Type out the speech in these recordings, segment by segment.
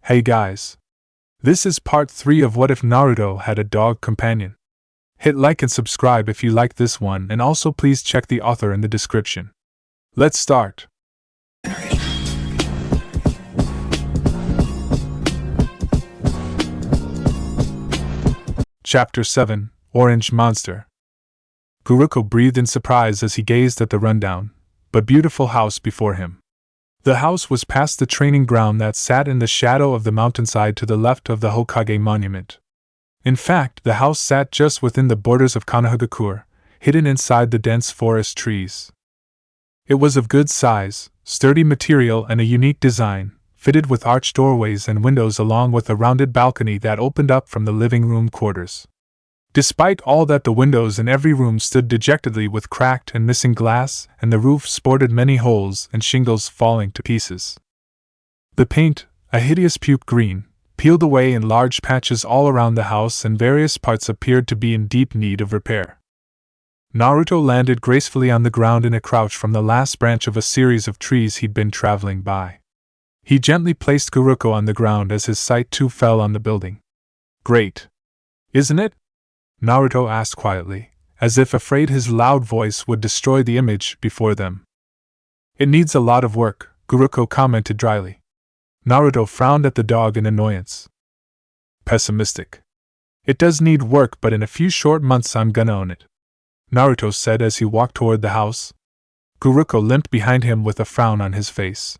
Hey guys. This is part 3 of What If Naruto Had a Dog Companion. Hit like and subscribe if you like this one, and also please check the author in the description. Let's start. Chapter 7, Orange Monster. Guruko breathed in surprise as he gazed at the rundown, but beautiful house before him. The house was past the training ground that sat in the shadow of the mountainside to the left of the Hokage monument. In fact, the house sat just within the borders of Konohagakure, hidden inside the dense forest trees. It was of good size, sturdy material and a unique design, fitted with arched doorways and windows along with a rounded balcony that opened up from the living room quarters. Despite all that, the windows in every room stood dejectedly with cracked and missing glass, and the roof sported many holes and shingles falling to pieces. The paint, a hideous puke green, peeled away in large patches all around the house, and various parts appeared to be in deep need of repair. Naruto landed gracefully on the ground in a crouch from the last branch of a series of trees he'd been traveling by. He gently placed Guruko on the ground as his sight too fell on the building. "Great, isn't it?" Naruto asked quietly, as if afraid his loud voice would destroy the image before them. "It needs a lot of work," Guruko commented dryly. Naruto frowned at the dog in annoyance. "Pessimistic. It does need work, but in a few short months I'm gonna own it," Naruto said as he walked toward the house. Guruko limped behind him with a frown on his face.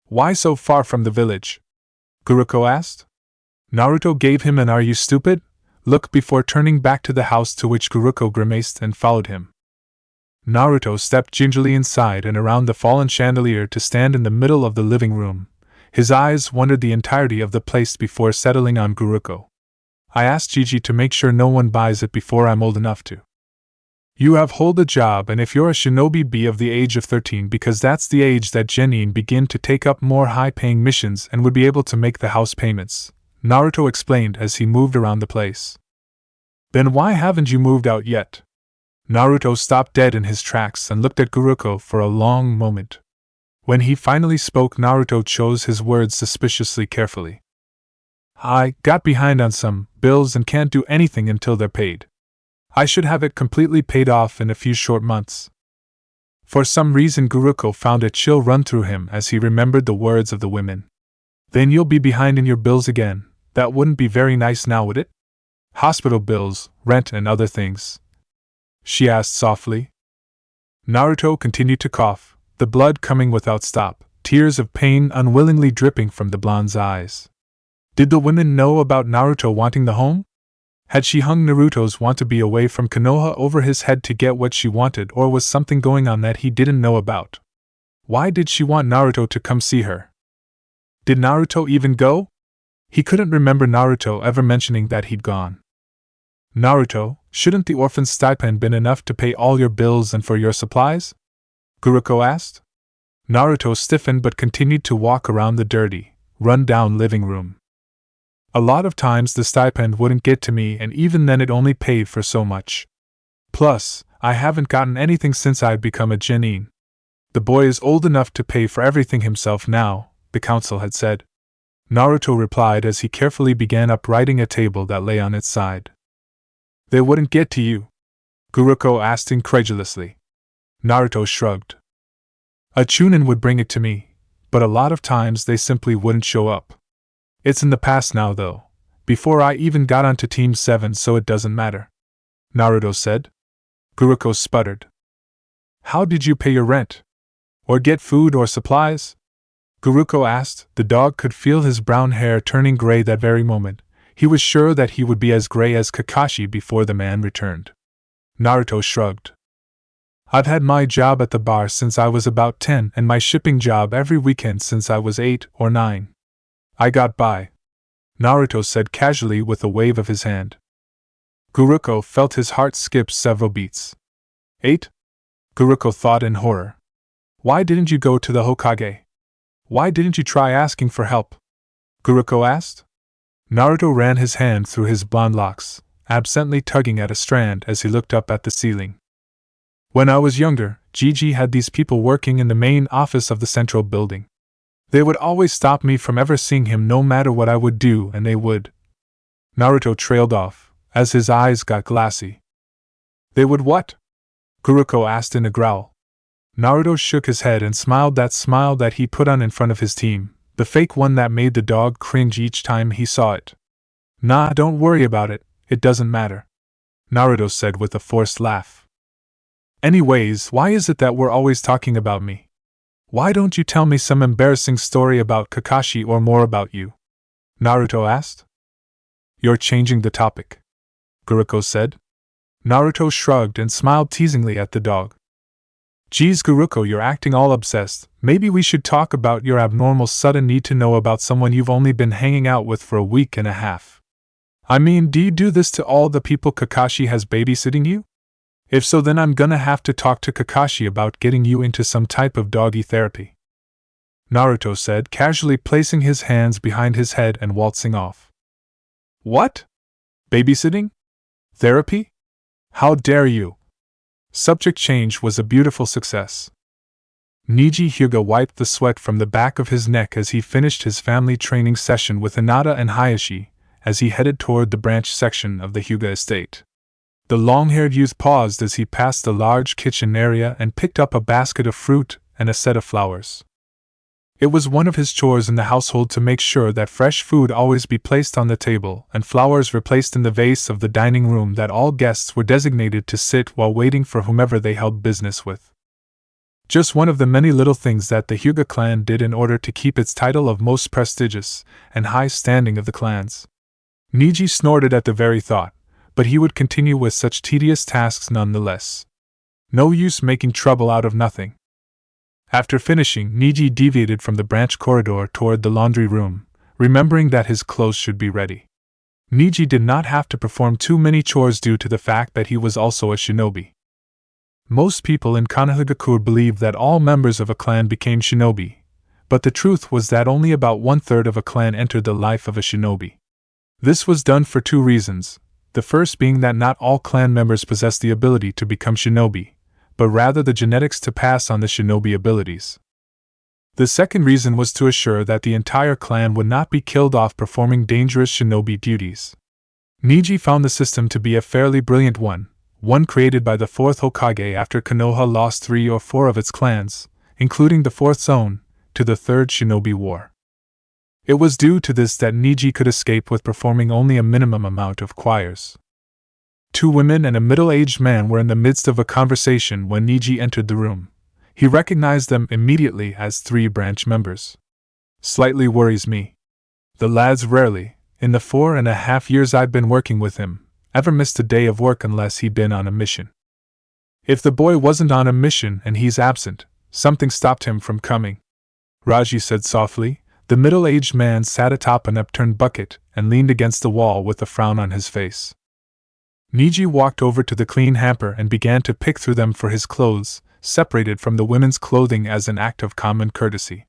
"Why so far from the village?" Guruko asked. Naruto gave him an "Are you stupid?" look before turning back to the house, to which Guruko grimaced and followed him. Naruto stepped gingerly inside and around the fallen chandelier to stand in the middle of the living room. His eyes wandered the entirety of the place before settling on Guruko. "I asked Gigi to make sure no one buys it before I'm old enough to. You have hold a job, and if you're a shinobi, be of the age of 13, because that's the age that genin begin to take up more high-paying missions and would be able to make the house payments," Naruto explained as he moved around the place. "Then why haven't you moved out yet?" Naruto stopped dead in his tracks and looked at Guruko for a long moment. When he finally spoke, Naruto chose his words suspiciously carefully. "I got behind on some bills and can't do anything until they're paid. I should have it completely paid off in a few short months." For some reason, Guruko found a chill run through him as he remembered the words of the women. "Then you'll be behind in your bills again. That wouldn't be very nice now, would it? Hospital bills, rent, and other things?" she asked softly. Naruto continued to cough, the blood coming without stop, tears of pain unwillingly dripping from the blonde's eyes. Did the women know about Naruto wanting the home? Had she hung Naruto's want to be away from Konoha over his head to get what she wanted, or was something going on that he didn't know about? Why did she want Naruto to come see her? Did Naruto even go? He couldn't remember Naruto ever mentioning that he'd gone. "Naruto, shouldn't the orphan's stipend been enough to pay all your bills and for your supplies?" Guruko asked. Naruto stiffened but continued to walk around the dirty, run-down living room. "A lot of times the stipend wouldn't get to me, and even then it only paid for so much. Plus, I haven't gotten anything since I've become a genin. The boy is old enough to pay for everything himself now," the council had said. Naruto replied as he carefully began uprighting a table that lay on its side. "They wouldn't get to you?" Guruko asked incredulously. Naruto shrugged. "A chunin would bring it to me, but a lot of times they simply wouldn't show up. It's in the past now, though, before I even got onto Team 7, so it doesn't matter," Naruto said. Guruko sputtered. "How did you pay your rent? Or get food or supplies?" Guruko asked. The dog could feel his brown hair turning gray that very moment. He was sure that he would be as gray as Kakashi before the man returned. Naruto shrugged. "I've had my job at the bar since I was about 10, and my shipping job every weekend since I was 8 or 9. I got by," Naruto said casually with a wave of his hand. Guruko felt his heart skip several beats. 8? Guruko thought in horror. "Why didn't you go to the Hokage? Why didn't you try asking for help?" Guruko asked. Naruto ran his hand through his blonde locks, absently tugging at a strand as he looked up at the ceiling. "When I was younger, Gigi had these people working in the main office of the central building. They would always stop me from ever seeing him no matter what I would do, and they would. Naruto trailed off, as his eyes got glassy. They would what? Guruko asked in a growl. Naruto shook his head and smiled that smile that he put on in front of his team, the fake one that made the dog cringe each time he saw it. Nah, don't worry about it, it doesn't matter, Naruto said with a forced laugh. Anyways, why is it that we're always talking about me? Why don't you tell me some embarrassing story about Kakashi or more about you? Naruto asked. You're changing the topic, Guruko said. Naruto shrugged and smiled teasingly at the dog. Geez, Guruko, you're acting all obsessed. Maybe we should talk about your abnormal sudden need to know about someone you've only been hanging out with for a week and a half. I mean, do you do this to all the people Kakashi has babysitting you? If so, then I'm gonna have to talk to Kakashi about getting you into some type of doggy therapy, Naruto said, casually placing his hands behind his head and waltzing off. What? Babysitting? Therapy? How dare you? Subject change was a beautiful success. Niji Hyuga wiped the sweat from the back of his neck as he finished his family training session with Hinata and Hayashi, as he headed toward the branch section of the Hyuga estate. The long-haired youth paused as he passed the large kitchen area and picked up a basket of fruit and a set of flowers. It was one of his chores in the household to make sure that fresh food always be placed on the table and flowers replaced in the vase of the dining room that all guests were designated to sit while waiting for whomever they held business with. Just one of the many little things that the Hyuga clan did in order to keep its title of most prestigious and high standing of the clans. Niji snorted at the very thought, but he would continue with such tedious tasks nonetheless. No use making trouble out of nothing. After finishing, Niji deviated from the branch corridor toward the laundry room, remembering that his clothes should be ready. Niji did not have to perform too many chores due to the fact that he was also a shinobi. Most people in Konohagakure believed that all members of a clan became shinobi, but the truth was that only about 1/3 of a clan entered the life of a shinobi. This was done for two reasons, the first being that not all clan members possess the ability to become shinobi, but rather the genetics to pass on the shinobi abilities. The second reason was to assure that the entire clan would not be killed off performing dangerous shinobi duties. Niji found the system to be a fairly brilliant one created by the 4th Hokage after Konoha lost 3 or 4 of its clans, including the 4th zone, to the 3rd Shinobi War. It was due to this that Niji could escape with performing only a minimum amount of choirs. 2 women and a middle-aged man were in the midst of a conversation when Niji entered the room. He recognized them immediately as 3 branch members. Slightly worries me. The lads rarely, in the 4.5 years I've been working with him, ever missed a day of work unless he'd been on a mission. If the boy wasn't on a mission and he's absent, something stopped him from coming, Raji said softly. The middle-aged man sat atop an upturned bucket and leaned against the wall with a frown on his face. Niji walked over to the clean hamper and began to pick through them for his clothes, separated from the women's clothing as an act of common courtesy.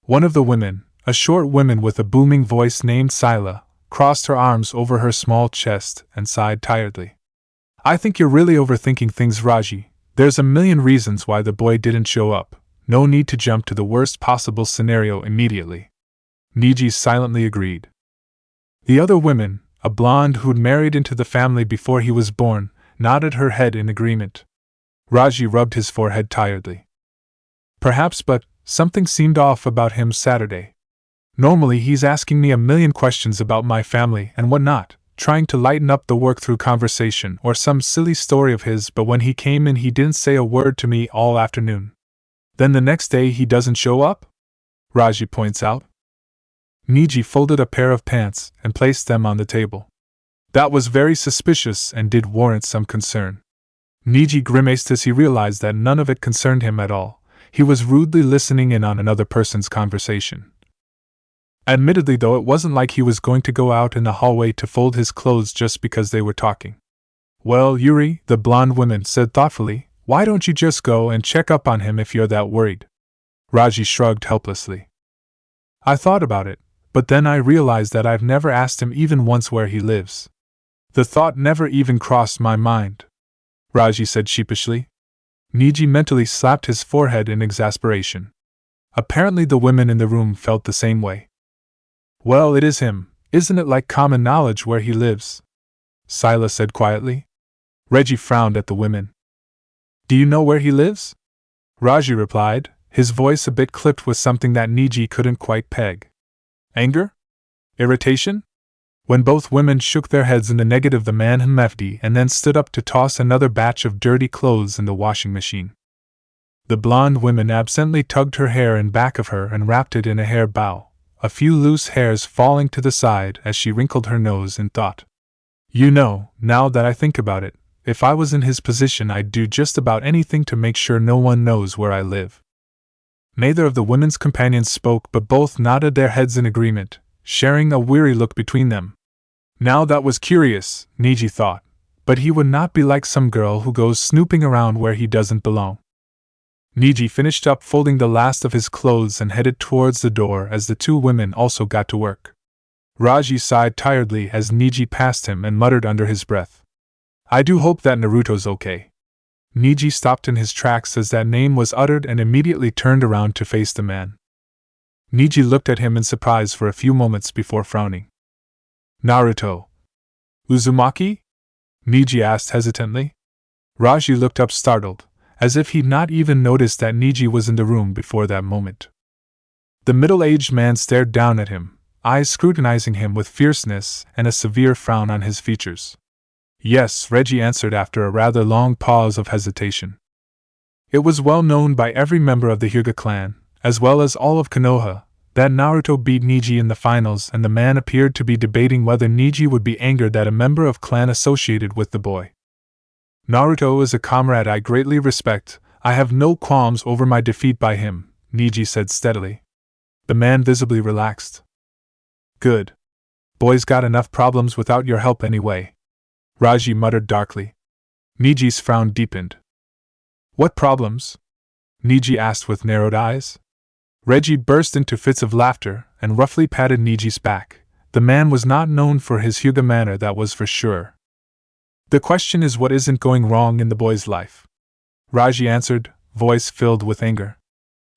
One of the women, a short woman with a booming voice named Scylla, crossed her arms over her small chest and sighed tiredly. I think you're really overthinking things, Raji. There's a million reasons why the boy didn't show up. No need to jump to the worst possible scenario immediately. Niji silently agreed. The other woman, a blonde who'd married into the family before he was born, nodded her head in agreement. Raji rubbed his forehead tiredly. Perhaps, but something seemed off about him Saturday. Normally he's asking me a million questions about my family and whatnot, trying to lighten up the work through conversation or some silly story of his, but when he came in he didn't say a word to me all afternoon. Then the next day he doesn't show up? Raji points out. Niji folded a pair of pants and placed them on the table. That was very suspicious and did warrant some concern. Niji grimaced as he realized that none of it concerned him at all. He was rudely listening in on another person's conversation. Admittedly, though, it wasn't like he was going to go out in the hallway to fold his clothes just because they were talking. Well, Yuri, the blonde woman said thoughtfully, why don't you just go and check up on him if you're that worried? Raji shrugged helplessly. I thought about it, but then I realized that I've never asked him even once where he lives. The thought never even crossed my mind, Raji said sheepishly. Niji mentally slapped his forehead in exasperation. Apparently the women in the room felt the same way. Well, it is him. Isn't it like common knowledge where he lives? Sila said quietly. Reggie frowned at the women. Do you know where he lives? Raji replied, his voice a bit clipped with something that Niji couldn't quite peg. Anger? Irritation? When both women shook their heads in the negative, the man left and then stood up to toss another batch of dirty clothes in the washing machine. The blonde woman absently tugged her hair in back of her and wrapped it in a hair bow, a few loose hairs falling to the side as she wrinkled her nose in thought. You know, now that I think about it, if I was in his position I'd do just about anything to make sure no one knows where I live. Neither of the women's companions spoke, but both nodded their heads in agreement, sharing a weary look between them. Now that was curious, Niji thought, but he would not be like some girl who goes snooping around where he doesn't belong. Niji finished up folding the last of his clothes and headed towards the door as the two women also got to work. Raji sighed tiredly as Niji passed him and muttered under his breath, I do hope that Naruto's okay. Niji stopped in his tracks as that name was uttered and immediately turned around to face the man. Niji looked at him in surprise for a few moments before frowning. Naruto. Uzumaki? Niji asked hesitantly. Raji looked up startled, as if he'd not even noticed that Niji was in the room before that moment. The middle-aged man stared down at him, eyes scrutinizing him with fierceness and a severe frown on his features. Yes, Reggie answered after a rather long pause of hesitation. It was well known by every member of the Hyuga clan, as well as all of Konoha, that Naruto beat Niji in the finals, and the man appeared to be debating whether Niji would be angered that a member of clan associated with the boy. Naruto is a comrade I greatly respect. I have no qualms over my defeat by him, Niji said steadily. The man visibly relaxed. Good. Boy's got enough problems without your help anyway, Raji muttered darkly. Niji's frown deepened. What problems? Niji asked with narrowed eyes. Reggie burst into fits of laughter and roughly patted Niji's back. The man was not known for his Hyuga manner, that was for sure. The question is what isn't going wrong in the boy's life, Raji answered, voice filled with anger.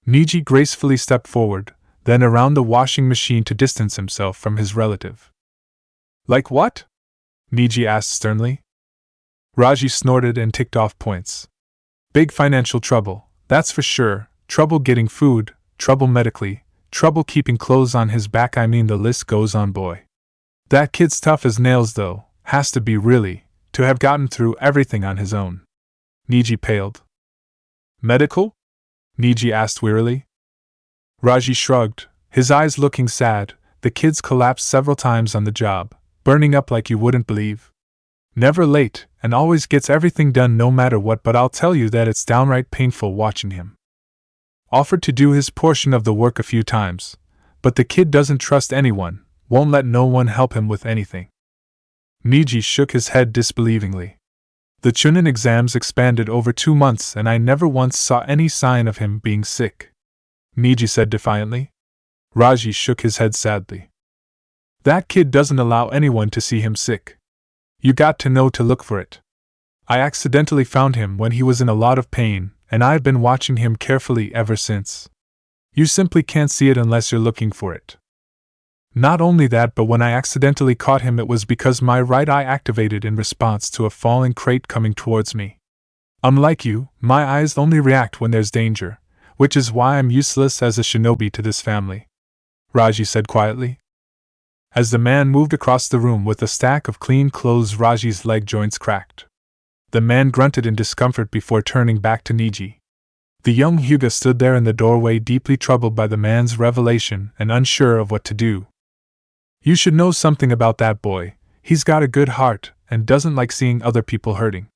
Niji gracefully stepped forward, then around the washing machine to distance himself from his relative. Like what? Niji asked sternly. Raji snorted and ticked off points. Big financial trouble, that's for sure, trouble getting food, trouble medically, trouble keeping clothes on his back, I mean the list goes on, boy. That kid's tough as nails though, has to be really, to have gotten through everything on his own. Niji paled. Medical? Niji asked wearily. Raji shrugged, his eyes looking sad. The kid's collapsed several times on the job, burning up like you wouldn't believe. Never late, and always gets everything done no matter what, but I'll tell you that it's downright painful watching him. Offered to do his portion of the work a few times, but the kid doesn't trust anyone, won't let no one help him with anything. Niji shook his head disbelievingly. The Chunin exams expanded over 2 months and I never once saw any sign of him being sick, Niji said defiantly. Raji shook his head sadly. That kid doesn't allow anyone to see him sick. You got to know to look for it. I accidentally found him when he was in a lot of pain, and I've been watching him carefully ever since. You simply can't see it unless you're looking for it. Not only that, but when I accidentally caught him it was because my right eye activated in response to a falling crate coming towards me. Unlike you, my eyes only react when there's danger, which is why I'm useless as a shinobi to this family, Raji said quietly. As the man moved across the room with a stack of clean clothes, Raji's leg joints cracked. The man grunted in discomfort before turning back to Niji. The young Hyuga stood there in the doorway, deeply troubled by the man's revelation and unsure of what to do. You should know something about that boy. He's got a good heart and doesn't like seeing other people hurting.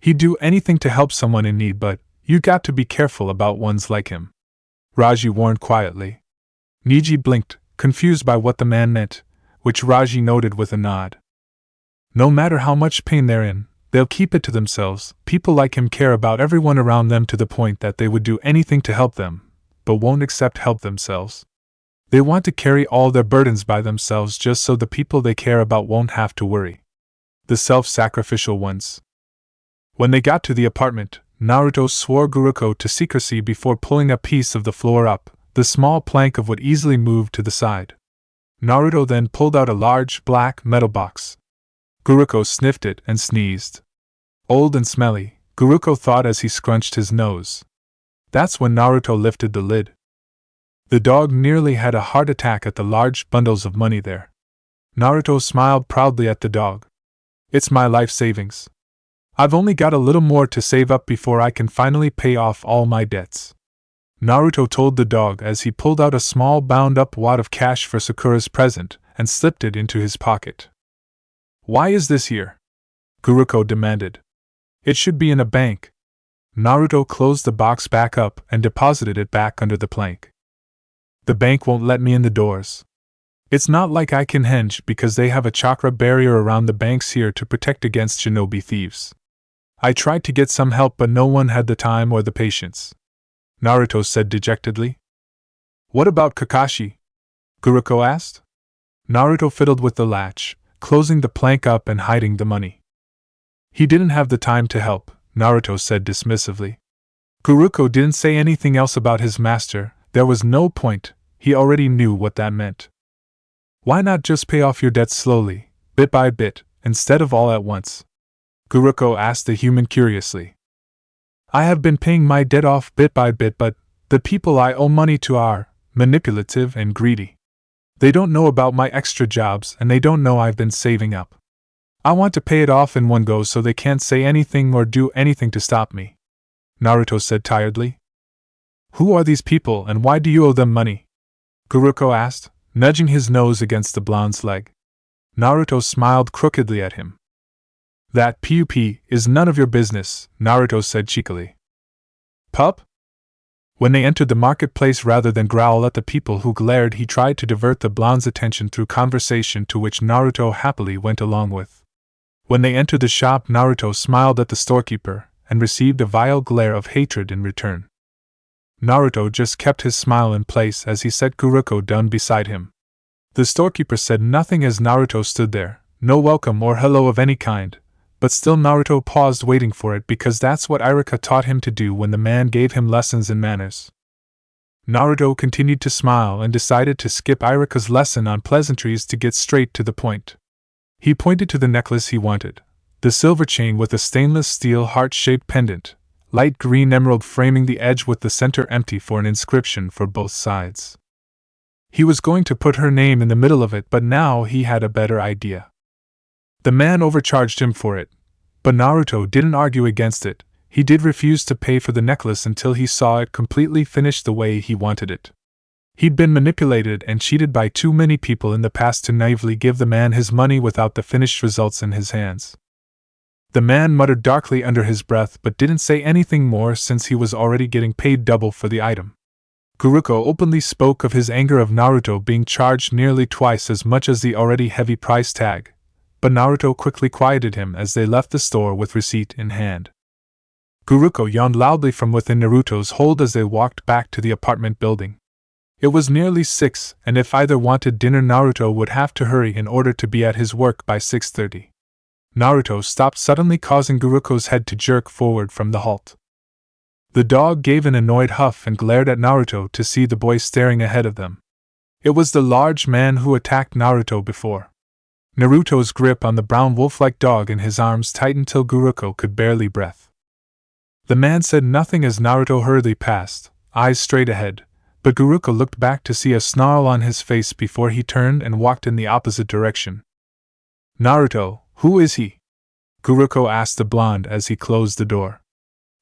He'd do anything to help someone in need, but you got to be careful about ones like him, Raji warned quietly. Niji blinked, confused by what the man meant, which Raji noted with a nod. No matter how much pain they're in, they'll keep it to themselves. People like him care about everyone around them to the point that they would do anything to help them, but won't accept help themselves. They want to carry all their burdens by themselves just so the people they care about won't have to worry. The self-sacrificial ones. When they got to the apartment, Naruto swore Guruko to secrecy before pulling a piece of the floor up, the small plank of wood easily moved to the side. Naruto then pulled out a large, black, metal box. Guruko sniffed it and sneezed. Old and smelly, Guruko thought as he scrunched his nose. That's when Naruto lifted the lid. The dog nearly had a heart attack at the large bundles of money there. Naruto smiled proudly at the dog. It's my life savings. I've only got a little more to save up before I can finally pay off all my debts. Naruto told the dog as he pulled out a small bound-up wad of cash for Sakura's present and slipped it into his pocket. Why is this here? Guruko demanded. It should be in a bank. Naruto closed the box back up and deposited it back under the plank. The bank won't let me in the doors. It's not like I can henge because they have a chakra barrier around the banks here to protect against shinobi thieves. I tried to get some help but no one had the time or the patience. Naruto said dejectedly. What about Kakashi? Guruko asked. Naruto fiddled with the latch, closing the plank up and hiding the money. He didn't have the time to help, Naruto said dismissively. Guruko didn't say anything else about his master, there was no point, he already knew what that meant. Why not just pay off your debts slowly, bit by bit, instead of all at once? Guruko asked the human curiously. I have been paying my debt off bit by bit, but the people I owe money to are manipulative and greedy. They don't know about my extra jobs and they don't know I've been saving up. I want to pay it off in one go so they can't say anything or do anything to stop me. Naruto said tiredly. Who are these people and why do you owe them money? Guruko asked, nudging his nose against the blonde's leg. Naruto smiled crookedly at him. That pup is none of your business, Naruto said cheekily. Pup? When they entered the marketplace, rather than growl at the people who glared, he tried to divert the blonde's attention through conversation, to which Naruto happily went along with. When they entered the shop, Naruto smiled at the storekeeper and received a vile glare of hatred in return. Naruto just kept his smile in place as he set Guruko down beside him. The storekeeper said nothing as Naruto stood there, no welcome or hello of any kind, but still Naruto paused waiting for it because that's what Iruka taught him to do when the man gave him lessons in manners. Naruto continued to smile and decided to skip Iruka's lesson on pleasantries to get straight to the point. He pointed to the necklace he wanted, the silver chain with a stainless steel heart-shaped pendant, light green emerald framing the edge with the center empty for an inscription for both sides. He was going to put her name in the middle of it, but now he had a better idea. The man overcharged him for it, but Naruto didn't argue against it. He did refuse to pay for the necklace until he saw it completely finished the way he wanted it. He'd been manipulated and cheated by too many people in the past to naively give the man his money without the finished results in his hands. The man muttered darkly under his breath but didn't say anything more since he was already getting paid double for the item. Guruko openly spoke of his anger of Naruto being charged nearly twice as much as the already heavy price tag, but Naruto quickly quieted him as they left the store with receipt in hand. Guruko yawned loudly from within Naruto's hold as they walked back to the apartment building. It was nearly 6, and if either wanted dinner, Naruto would have to hurry in order to be at his work by 6:30. Naruto stopped suddenly, causing Guruko's head to jerk forward from the halt. The dog gave an annoyed huff and glared at Naruto to see the boy staring ahead of them. It was the large man who attacked Naruto before. Naruto's grip on the brown wolf-like dog in his arms tightened till Guruko could barely breathe. The man said nothing as Naruto hurriedly passed, eyes straight ahead, but Guruko looked back to see a snarl on his face before he turned and walked in the opposite direction. Naruto, who is he? Guruko asked the blonde as he closed the door.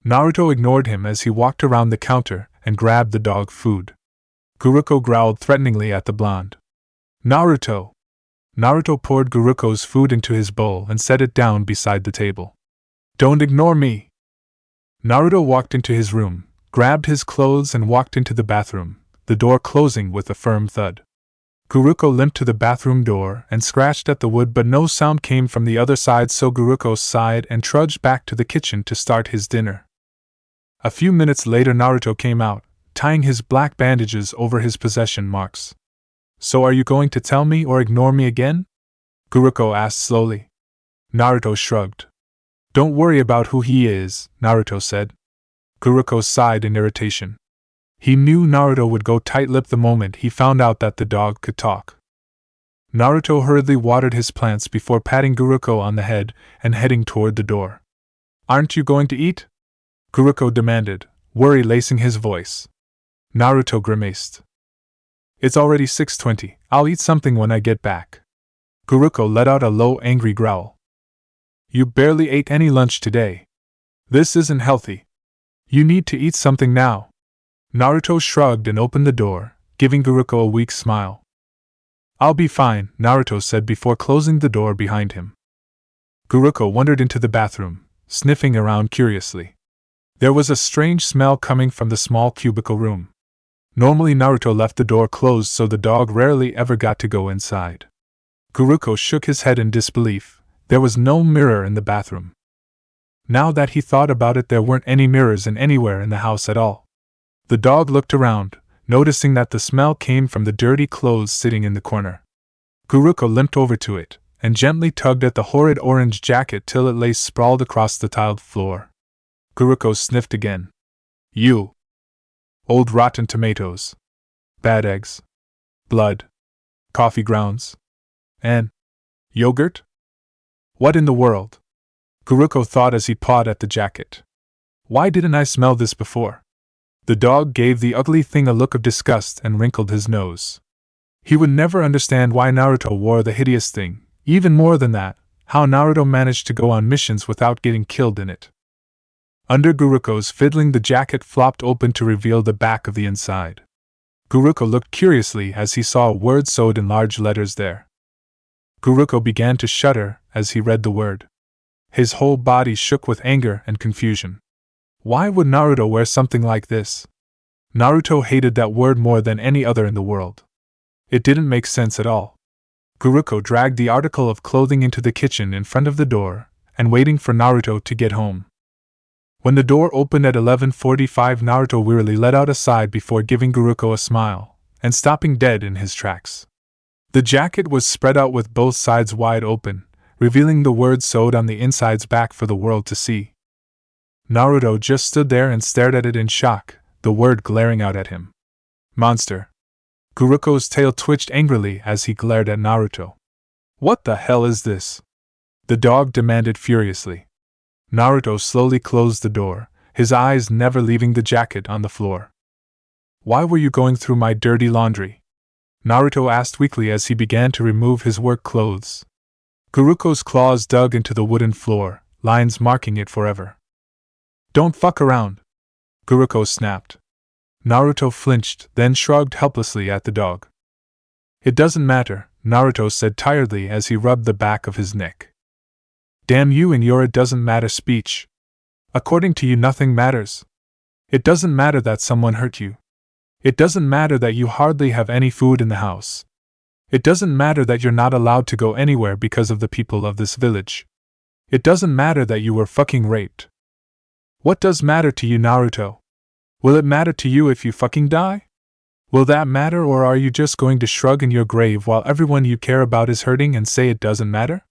Naruto ignored him as he walked around the counter and grabbed the dog food. Guruko growled threateningly at the blonde. Naruto! Naruto poured Guruko's food into his bowl and set it down beside the table. Don't ignore me! Naruto walked into his room, grabbed his clothes and walked into the bathroom, the door closing with a firm thud. Guruko limped to the bathroom door and scratched at the wood, but no sound came from the other side, so Guruko sighed and trudged back to the kitchen to start his dinner. A few minutes later Naruto came out, tying his black bandages over his possession marks. So are you going to tell me or ignore me again? Guruko asked slowly. Naruto shrugged. Don't worry about who he is, Naruto said. Guruko sighed in irritation. He knew Naruto would go tight-lipped the moment he found out that the dog could talk. Naruto hurriedly watered his plants before patting Guruko on the head and heading toward the door. "Aren't you going to eat?" Guruko demanded, worry lacing his voice. Naruto grimaced. "It's already 6:20, I'll eat something when I get back." Guruko let out a low, angry growl. "You barely ate any lunch today. This isn't healthy. You need to eat something now." Naruto shrugged and opened the door, giving Guruko a weak smile. "I'll be fine," Naruto said before closing the door behind him. Guruko wandered into the bathroom, sniffing around curiously. There was a strange smell coming from the small cubicle room. Normally Naruto left the door closed so the dog rarely ever got to go inside. Guruko shook his head in disbelief. There was no mirror in the bathroom. Now that he thought about it, there weren't any mirrors anywhere in the house at all. The dog looked around, noticing that the smell came from the dirty clothes sitting in the corner. Guruko limped over to it, and gently tugged at the horrid orange jacket till it lay sprawled across the tiled floor. Guruko sniffed again. "You! Old rotten tomatoes. Bad eggs. Blood. Coffee grounds. And yogurt? What in the world?" Guruko thought as he pawed at the jacket. "Why didn't I smell this before?" The dog gave the ugly thing a look of disgust and wrinkled his nose. He would never understand why Naruto wore the hideous thing, even more than that, how Naruto managed to go on missions without getting killed in it. Under Guruko's fiddling, the jacket flopped open to reveal the back of the inside. Guruko looked curiously as he saw a word sewed in large letters there. Guruko began to shudder as he read the word. His whole body shook with anger and confusion. Why would Naruto wear something like this? Naruto hated that word more than any other in the world. It didn't make sense at all. Guruko dragged the article of clothing into the kitchen in front of the door, and waiting for Naruto to get home. When the door opened at 11:45, Naruto wearily let out a sigh before giving Guruko a smile, and stopping dead in his tracks. The jacket was spread out with both sides wide open, revealing the word sewed on the inside's back for the world to see. Naruto just stood there and stared at it in shock, the word glaring out at him. "Monster." Guruko's tail twitched angrily as he glared at Naruto. "What the hell is this?" the dog demanded furiously. Naruto slowly closed the door, his eyes never leaving the jacket on the floor. "Why were you going through my dirty laundry?" Naruto asked weakly as he began to remove his work clothes. Guruko's claws dug into the wooden floor, lines marking it forever. "Don't fuck around!" Guruko snapped. Naruto flinched, then shrugged helplessly at the dog. "It doesn't matter," Naruto said tiredly as he rubbed the back of his neck. "Damn you and your it doesn't matter speech. According to you, nothing matters. It doesn't matter that someone hurt you. It doesn't matter that you hardly have any food in the house. It doesn't matter that you're not allowed to go anywhere because of the people of this village. It doesn't matter that you were fucking raped. What does matter to you, Naruto? Will it matter to you if you fucking die? Will that matter, or are you just going to shrug in your grave while everyone you care about is hurting and say it doesn't matter?"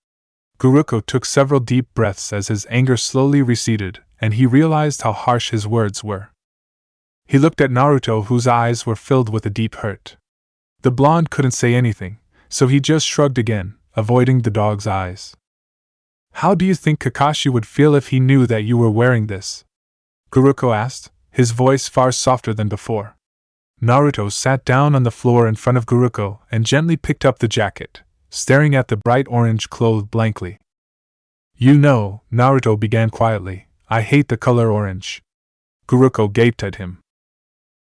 Guruko took several deep breaths as his anger slowly receded, and he realized how harsh his words were. He looked at Naruto, whose eyes were filled with a deep hurt. The blonde couldn't say anything, so he just shrugged again, avoiding the dog's eyes. "How do you think Kakashi would feel if he knew that you were wearing this?" Guruko asked, his voice far softer than before. Naruto sat down on the floor in front of Guruko and gently picked up the jacket, staring at the bright orange cloth blankly. "You know," Naruto began quietly, "I hate the color orange." Guruko gaped at him.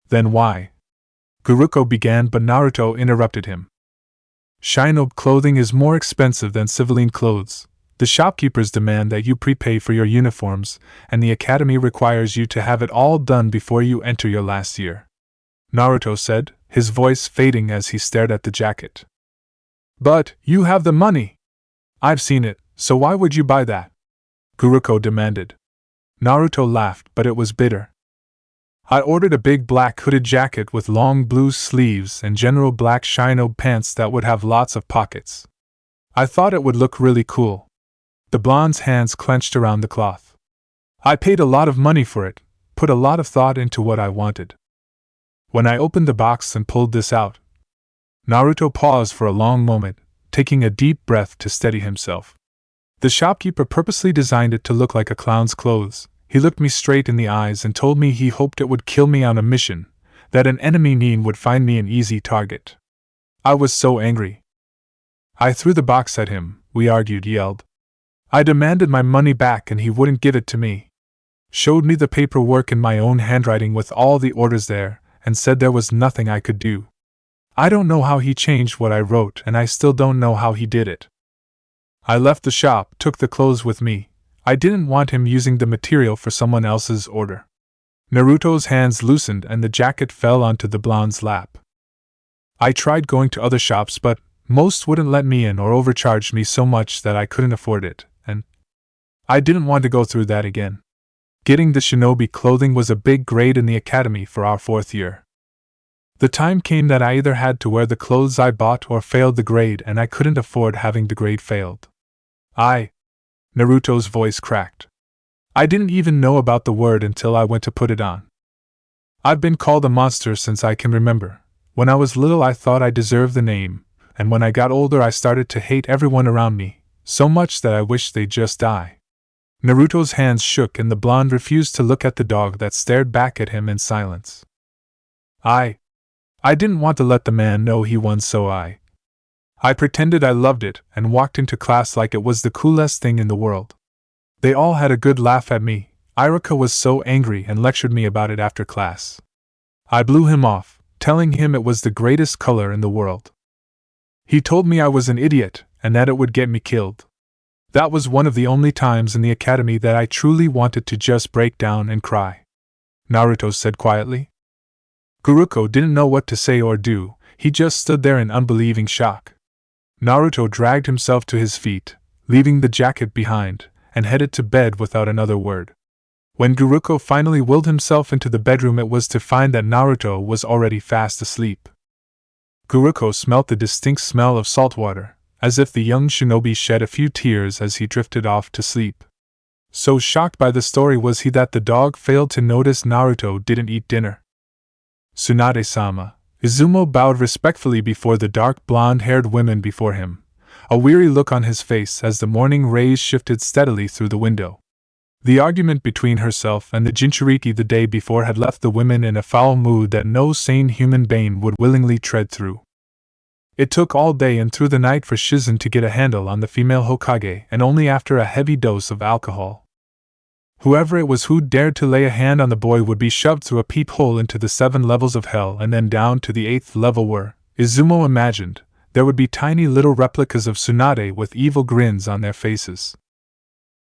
"Then why?" Guruko began, but Naruto interrupted him. "Shinobi clothing is more expensive than civilian clothes. The shopkeepers demand that you prepay for your uniforms, and the academy requires you to have it all done before you enter your last year," Naruto said, his voice fading as he stared at the jacket. "But you have the money! I've seen it, so why would you buy that?" Guruko demanded. Naruto laughed, but it was bitter. "I ordered a big black hooded jacket with long blue sleeves and general black Shinobi pants that would have lots of pockets. I thought it would look really cool." The blonde's hands clenched around the cloth. "I paid a lot of money for it, put a lot of thought into what I wanted. When I opened the box and pulled this out, Naruto paused for a long moment, taking a deep breath to steady himself. The shopkeeper purposely designed it to look like a clown's clothes. He looked me straight in the eyes and told me he hoped it would kill me on a mission, that an enemy Nin would find me an easy target. I was so angry. I threw the box at him, we argued, yelled. I demanded my money back and he wouldn't give it to me. Showed me the paperwork in my own handwriting with all the orders there, and said there was nothing I could do. I don't know how he changed what I wrote, and I still don't know how he did it. I left the shop, took the clothes with me. I didn't want him using the material for someone else's order. Naruto's hands loosened and the jacket fell onto the blonde's lap. I tried going to other shops, but most wouldn't let me in or overcharged me so much that I couldn't afford it, and I didn't want to go through that again. Getting the shinobi clothing was a big grade in the academy for our 4th year. The time came that I either had to wear the clothes I bought or failed the grade, and I couldn't afford having the grade failed. Naruto's voice cracked. I didn't even know about the word until I went to put it on. I've been called a monster since I can remember. When I was little I thought I deserved the name, and when I got older I started to hate everyone around me, so much that I wished they'd just die. Naruto's hands shook and the blonde refused to look at the dog that stared back at him in silence. I didn't want to let the man know he won, so I pretended I loved it and walked into class like it was the coolest thing in the world. They all had a good laugh at me. Iruka was so angry and lectured me about it after class. I blew him off, telling him it was the greatest color in the world. He told me I was an idiot and that it would get me killed. That was one of the only times in the academy that I truly wanted to just break down and cry. Naruto said quietly. Guruko didn't know what to say or do, he just stood there in unbelieving shock. Naruto dragged himself to his feet, leaving the jacket behind, and headed to bed without another word. When Guruko finally willed himself into the bedroom, it was to find that Naruto was already fast asleep. Guruko smelt the distinct smell of salt water, as if the young shinobi shed a few tears as he drifted off to sleep. So shocked by the story was he that the dog failed to notice Naruto didn't eat dinner. Tsunade-sama. Izumo bowed respectfully before the dark blonde-haired women before him, a weary look on his face as the morning rays shifted steadily through the window. The argument between herself and the Jinchuriki the day before had left the women in a foul mood that no sane human being would willingly tread through. It took all day and through the night for Shizen to get a handle on the female Hokage, and only after a heavy dose of alcohol. Whoever it was who dared to lay a hand on the boy would be shoved through a peephole into the 7 levels of hell and then down to the 8th level where, Izumo imagined, there would be tiny little replicas of Tsunade with evil grins on their faces.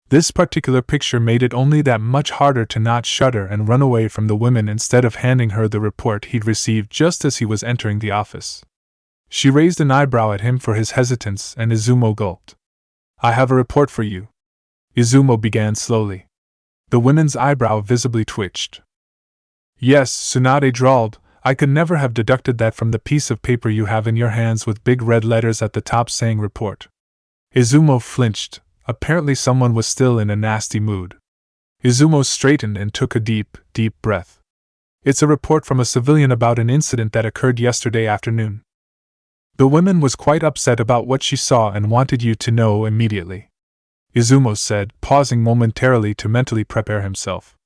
This particular picture made it only that much harder to not shudder and run away from the women instead of handing her the report he'd received just as he was entering the office. She raised an eyebrow at him for his hesitance, and Izumo gulped. I have a report for you. Izumo began slowly. The woman's eyebrow visibly twitched. Yes, Tsunade drawled, I could never have deducted that from the piece of paper you have in your hands with big red letters at the top saying report. Izumo flinched. Apparently someone was still in a nasty mood. Izumo straightened and took a deep, deep breath. It's a report from a civilian about an incident that occurred yesterday afternoon. The woman was quite upset about what she saw and wanted you to know immediately. Izumo said, pausing momentarily to mentally prepare himself.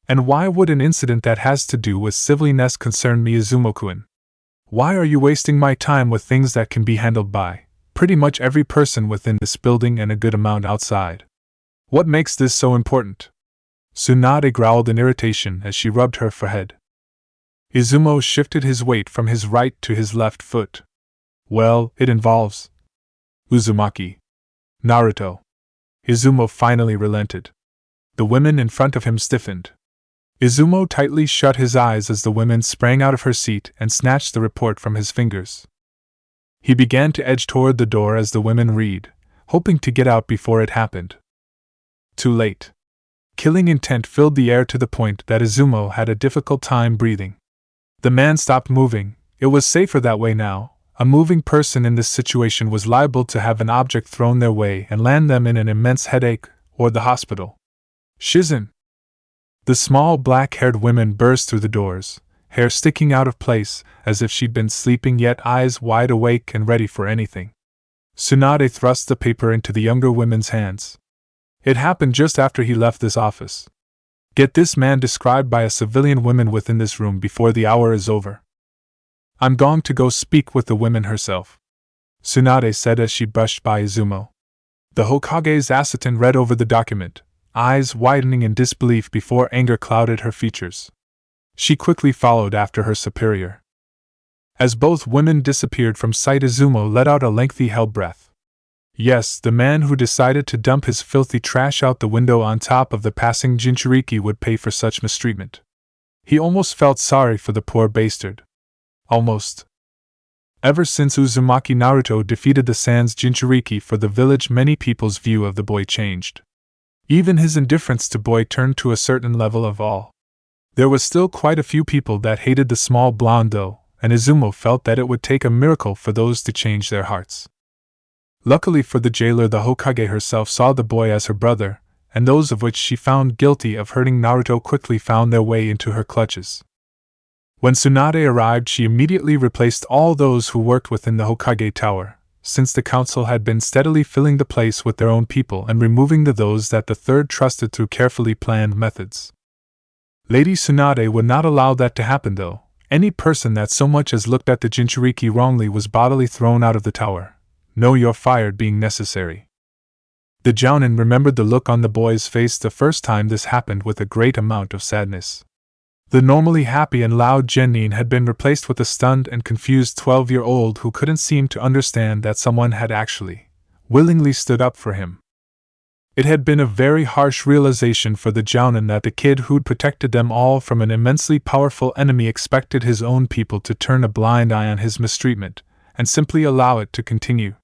And why would an incident that has to do with civilianness concern me, Izumo-kun? Why are you wasting my time with things that can be handled by pretty much every person within this building and a good amount outside? What makes this so important? Tsunade growled in irritation as she rubbed her forehead. Izumo shifted his weight from his right to his left foot. Well, it involves Uzumaki. Naruto. Izumo finally relented. The women in front of him stiffened. Izumo tightly shut his eyes as the woman sprang out of her seat and snatched the report from his fingers. He began to edge toward the door as the women read, hoping to get out before it happened. Too late. Killing intent filled the air to the point that Izumo had a difficult time breathing. The man stopped moving. It was safer that way now. A moving person in this situation was liable to have an object thrown their way and land them in an immense headache or the hospital. Shizen! The small black-haired women burst through the doors. hair sticking out of place, as if she'd been sleeping yet eyes wide awake and ready for anything. Tsunade thrust the paper into the younger woman's hands. It happened just after he left this office. Get this man described by a civilian woman within this room before the hour is over. I'm going to go speak with the woman herself, Tsunade said as she brushed by Izumo. The Hokage's assistant read over the document, eyes widening in disbelief before anger clouded her features. She quickly followed after her superior. As both women disappeared from sight, Izumo let out a lengthy held breath. Yes, the man who decided to dump his filthy trash out the window on top of the passing Jinchuriki would pay for such mistreatment. He almost felt sorry for the poor bastard. Almost. Ever since Uzumaki Naruto defeated the Sans Jinchuriki for the village, many people's view of the boy changed. Even his indifference to boy turned to a certain level of awe. There was still quite a few people that hated the small blonde though, and Izumo felt that it would take a miracle for those to change their hearts. Luckily for the jailer, the Hokage herself saw the boy as her brother, and those of which she found guilty of hurting Naruto quickly found their way into her clutches. When Tsunade arrived, she immediately replaced all those who worked within the Hokage tower, since the council had been steadily filling the place with their own people and removing those that the third trusted through carefully planned methods. Lady Tsunade would not allow that to happen though. Any person that so much as looked at the Jinchuriki wrongly was bodily thrown out of the tower, "No, you're fired" being necessary. The Jounin remembered the look on the boy's face the first time this happened with a great amount of sadness. The normally happy and loud Genin had been replaced with a stunned and confused 12-year-old who couldn't seem to understand that someone had actually, willingly stood up for him. It had been a very harsh realization for the Jounin that the kid who'd protected them all from an immensely powerful enemy expected his own people to turn a blind eye on his mistreatment, and simply allow it to continue.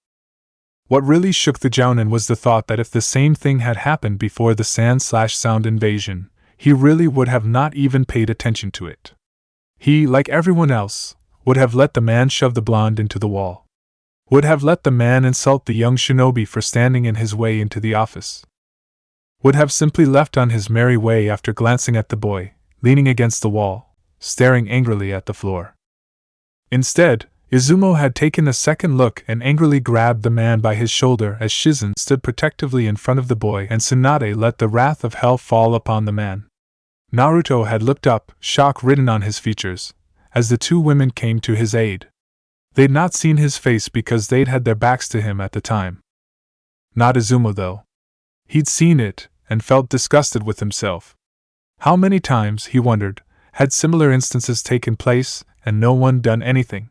What really shook the Jounin was the thought that if the same thing had happened before the Sand/Sound invasion, he really would have not even paid attention to it. He, like everyone else, would have let the man shove the blonde into the wall. Would have let the man insult the young shinobi for standing in his way into the office. Would have simply left on his merry way after glancing at the boy, leaning against the wall, staring angrily at the floor. Instead, Izumo had taken a second look and angrily grabbed the man by his shoulder as Shizen stood protectively in front of the boy, and Tsunade let the wrath of hell fall upon the man. Naruto had looked up, shock written on his features, as the two women came to his aid. They'd not seen his face because they'd had their backs to him at the time. Not Izumo though. He'd seen it, and felt disgusted with himself. How many times, he wondered, had similar instances taken place, and no one done anything?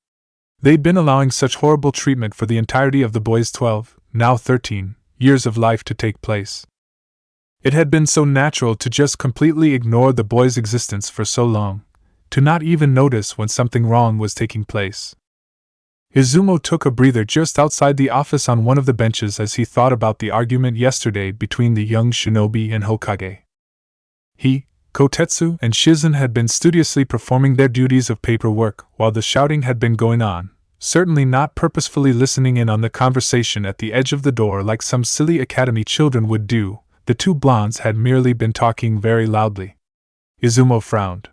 They'd been allowing such horrible treatment for the entirety of the boy's 12, now 13, years of life to take place. It had been so natural to just completely ignore the boy's existence for so long, to not even notice when something wrong was taking place. Izumo took a breather just outside the office on one of the benches as he thought about the argument yesterday between the young shinobi and Hokage. He, Kotetsu, and Shizen had been studiously performing their duties of paperwork while the shouting had been going on, certainly not purposefully listening in on the conversation at the edge of the door like some silly academy children would do. The two blondes had merely been talking very loudly. Izumo frowned.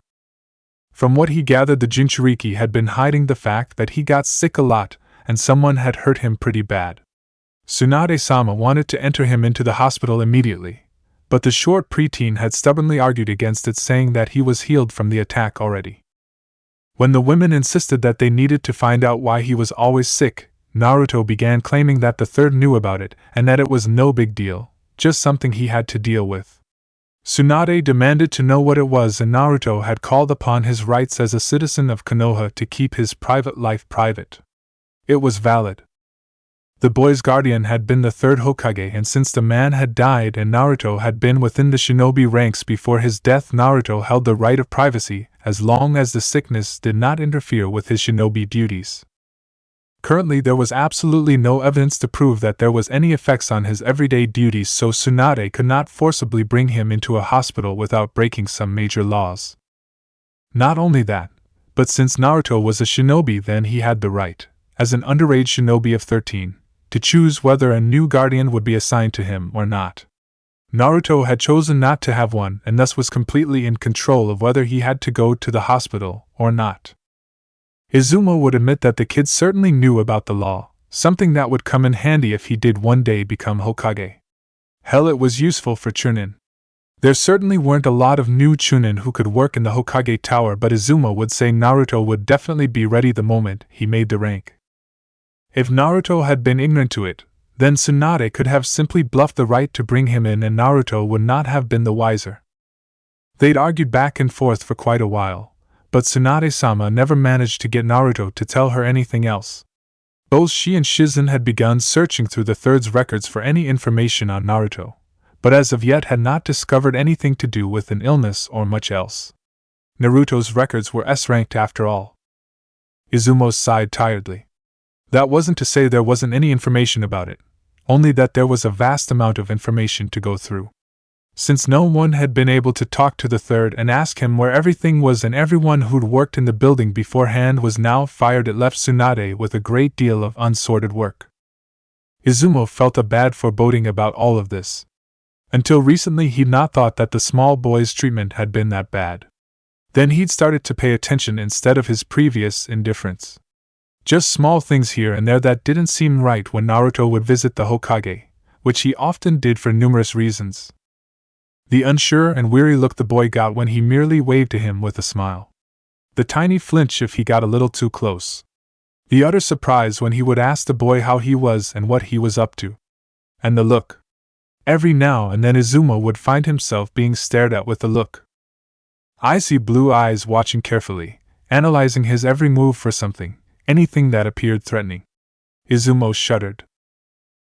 From what he gathered, the Jinchuriki had been hiding the fact that he got sick a lot, and someone had hurt him pretty bad. Tsunade-sama wanted to enter him into the hospital immediately, but the short preteen had stubbornly argued against it, saying that he was healed from the attack already. When the women insisted that they needed to find out why he was always sick, Naruto began claiming that the third knew about it, and that it was no big deal, just something he had to deal with. Tsunade demanded to know what it was, and Naruto had called upon his rights as a citizen of Konoha to keep his private life private. It was valid. The boy's guardian had been the third Hokage, and since the man had died and Naruto had been within the shinobi ranks before his death, Naruto held the right of privacy as long as the sickness did not interfere with his shinobi duties. Currently, there was absolutely no evidence to prove that there was any effects on his everyday duties, so Tsunade could not forcibly bring him into a hospital without breaking some major laws. Not only that, but since Naruto was a shinobi, then he had the right, as an underage shinobi of 13, to choose whether a new guardian would be assigned to him or not. Naruto had chosen not to have one and thus was completely in control of whether he had to go to the hospital or not. Izumo would admit that the kid certainly knew about the law, something that would come in handy if he did one day become Hokage. Hell, it was useful for Chunin. There certainly weren't a lot of new Chunin who could work in the Hokage Tower, but Izumo would say Naruto would definitely be ready the moment he made the rank. If Naruto had been ignorant to it, then Tsunade could have simply bluffed the right to bring him in and Naruto would not have been the wiser. They'd argued back and forth for quite a while, but Tsunade-sama never managed to get Naruto to tell her anything else. Both she and Shizen had begun searching through the Third's records for any information on Naruto, but as of yet had not discovered anything to do with an illness or much else. Naruto's records were S-ranked after all. Izumo sighed tiredly. That wasn't to say there wasn't any information about it, only that there was a vast amount of information to go through. Since no one had been able to talk to the Third and ask him where everything was and everyone who'd worked in the building beforehand was now fired, it left Tsunade with a great deal of unsorted work. Izumo felt a bad foreboding about all of this. Until recently he'd not thought that the small boy's treatment had been that bad. Then he'd started to pay attention instead of his previous indifference. Just small things here and there that didn't seem right when Naruto would visit the Hokage, which he often did for numerous reasons. The unsure and weary look the boy got when he merely waved to him with a smile. The tiny flinch if he got a little too close. The utter surprise when he would ask the boy how he was and what he was up to. And the look. Every now and then Izumo would find himself being stared at with a look. Icy blue eyes watching carefully, analyzing his every move for something, anything that appeared threatening. Izumo shuddered.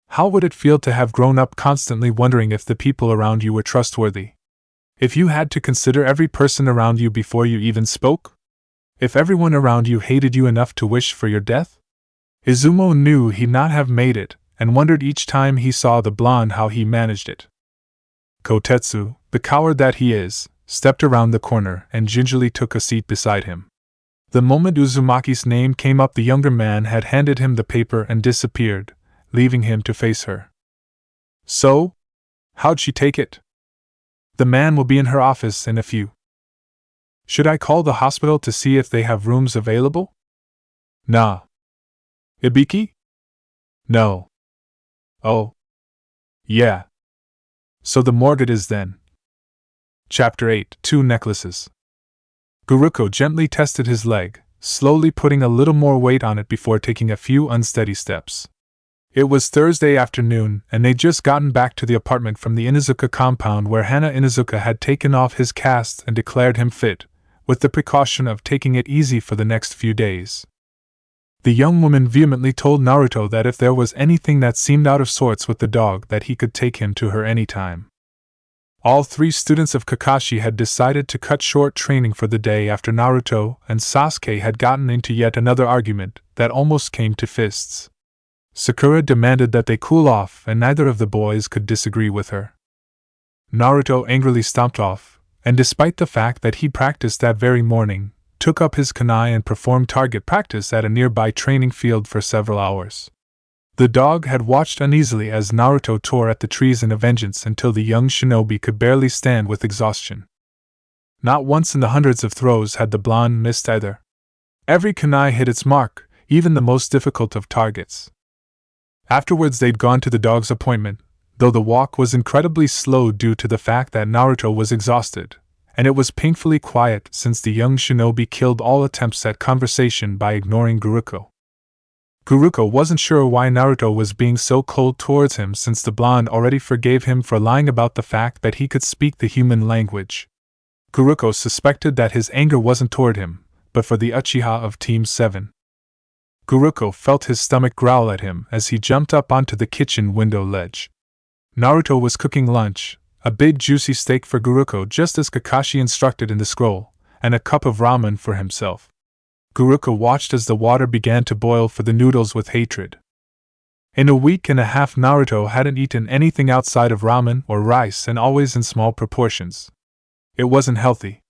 How would it feel to have grown up constantly wondering if the people around you were trustworthy? If you had to consider every person around you before you even spoke? If everyone around you hated you enough to wish for your death? Izumo knew he'd not have made it, and wondered each time he saw the blonde how he managed it. Kotetsu, the coward that he is, stepped around the corner and gingerly took a seat beside him. The moment Uzumaki's name came up, the younger man had handed him the paper and disappeared, leaving him to face her. So? How'd she take it? The man will be in her office in a few. Should I call the hospital to see if they have rooms available? Nah. Ibiki? No. Oh. Yeah. So the morgue it is then. Chapter 8: 2 Necklaces. Guruko gently tested his leg, slowly putting a little more weight on it before taking a few unsteady steps. It was Thursday afternoon, and they'd just gotten back to the apartment from the Inuzuka compound where Hana Inuzuka had taken off his cast and declared him fit, with the precaution of taking it easy for the next few days. The young woman vehemently told Naruto that if there was anything that seemed out of sorts with the dog, that he could take him to her any time. All three students of Kakashi had decided to cut short training for the day after Naruto and Sasuke had gotten into yet another argument that almost came to fists. Sakura demanded that they cool off, and neither of the boys could disagree with her. Naruto angrily stomped off, and despite the fact that he practiced that very morning, took up his kunai and performed target practice at a nearby training field for several hours. The dog had watched uneasily as Naruto tore at the trees in a vengeance until the young shinobi could barely stand with exhaustion. Not once in the hundreds of throws had the blonde missed either. Every kunai hit its mark, even the most difficult of targets. Afterwards they'd gone to the dog's appointment, though the walk was incredibly slow due to the fact that Naruto was exhausted, and it was painfully quiet since the young shinobi killed all attempts at conversation by ignoring Guruko. Guruko wasn't sure why Naruto was being so cold towards him, since the blonde already forgave him for lying about the fact that he could speak the human language. Guruko suspected that his anger wasn't toward him, but for the Uchiha of Team 7. Guruko felt his stomach growl at him as he jumped up onto the kitchen window ledge. Naruto was cooking lunch, a big juicy steak for Guruko just as Kakashi instructed in the scroll, and a cup of ramen for himself. Guruko watched as the water began to boil for the noodles with hatred. In a week and a half Naruto hadn't eaten anything outside of ramen or rice, and always in small proportions. It wasn't healthy.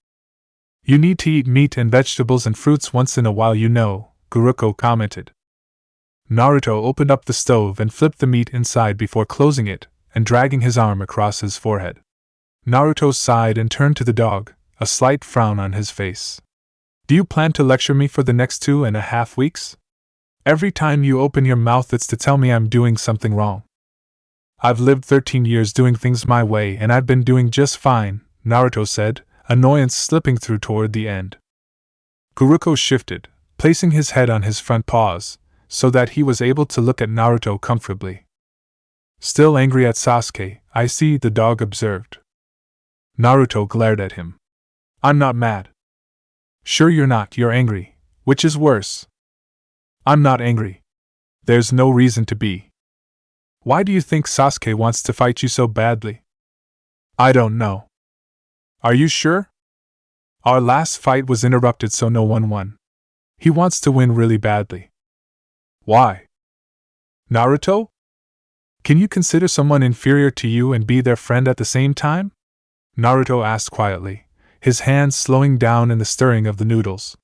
You need to eat meat and vegetables and fruits once in a while, you know, Guruko commented. Naruto opened up the stove and flipped the meat inside before closing it, and dragging his arm across his forehead. Naruto sighed and turned to the dog, a slight frown on his face. Do you plan to lecture me for the next 2.5 weeks? Every time you open your mouth it's to tell me I'm doing something wrong. I've lived 13 years doing things my way and I've been doing just fine, Naruto said, annoyance slipping through toward the end. Guruko shifted, placing his head on his front paws, so that he was able to look at Naruto comfortably. Still angry at Sasuke, I see, the dog observed. Naruto glared at him. I'm not mad. Sure you're not, you're angry, which is worse. I'm not angry. There's no reason to be. Why do you think Sasuke wants to fight you so badly? I don't know. Are you sure? Our last fight was interrupted so no one won. He wants to win really badly. Why? Naruto? Can you consider someone inferior to you and be their friend at the same time? Naruto asked quietly, his hands slowing down in the stirring of the noodles.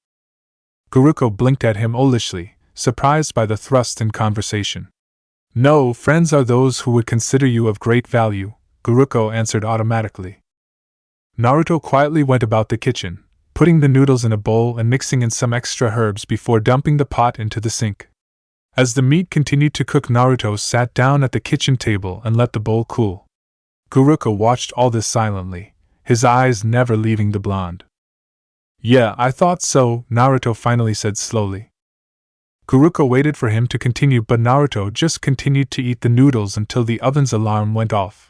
Guruko blinked at him owlishly, surprised by the thrust in conversation. No, friends are those who would consider you of great value, Guruko answered automatically. Naruto quietly went about the kitchen, putting the noodles in a bowl and mixing in some extra herbs before dumping the pot into the sink. As the meat continued to cook, Naruto sat down at the kitchen table and let the bowl cool. Guruko watched all this silently, his eyes never leaving the blonde. Yeah, I thought so, Naruto finally said slowly. Guruko waited for him to continue, but Naruto just continued to eat the noodles until the oven's alarm went off.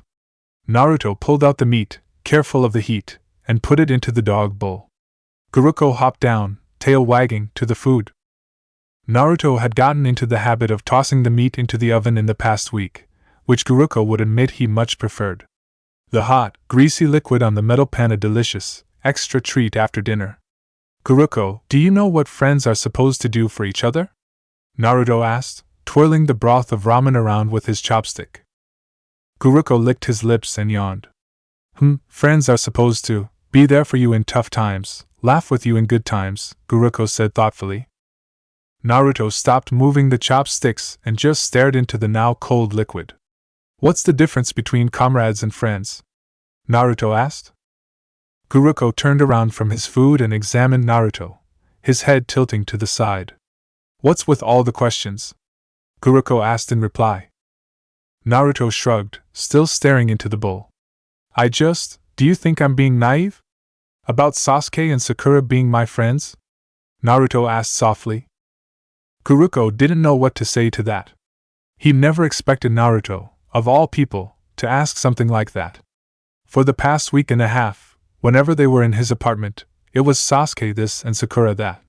Naruto pulled out the meat, careful of the heat, and put it into the dog bowl. Guruko hopped down, tail wagging, to the food. Naruto had gotten into the habit of tossing the meat into the oven in the past week, which Guruko would admit he much preferred. The hot, greasy liquid on the metal pan, a delicious, extra treat after dinner. Guruko, do you know what friends are supposed to do for each other? Naruto asked, twirling the broth of ramen around with his chopstick. Guruko licked his lips and yawned. Friends are supposed to be there for you in tough times, laugh with you in good times, Guruko said thoughtfully. Naruto stopped moving the chopsticks and just stared into the now cold liquid. What's the difference between comrades and friends? Naruto asked. Guruko turned around from his food and examined Naruto, his head tilting to the side. What's with all the questions? Guruko asked in reply. Naruto shrugged, still staring into the bowl. Do you think I'm being naive? About Sasuke and Sakura being my friends? Naruto asked softly. Guruko didn't know what to say to that. He never expected Naruto, of all people, to ask something like that. For the past week and a half, whenever they were in his apartment, it was Sasuke this and Sakura that.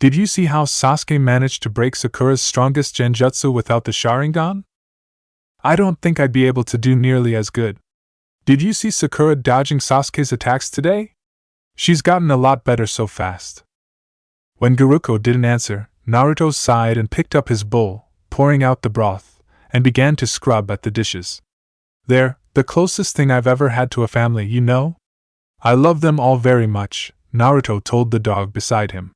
Did you see how Sasuke managed to break Sakura's strongest genjutsu without the Sharingan? I don't think I'd be able to do nearly as good. Did you see Sakura dodging Sasuke's attacks today? She's gotten a lot better so fast. When Guruko didn't answer, Naruto sighed and picked up his bowl, pouring out the broth, and began to scrub at the dishes. They're the closest thing I've ever had to a family, you know? I love them all very much, Naruto told the dog beside him.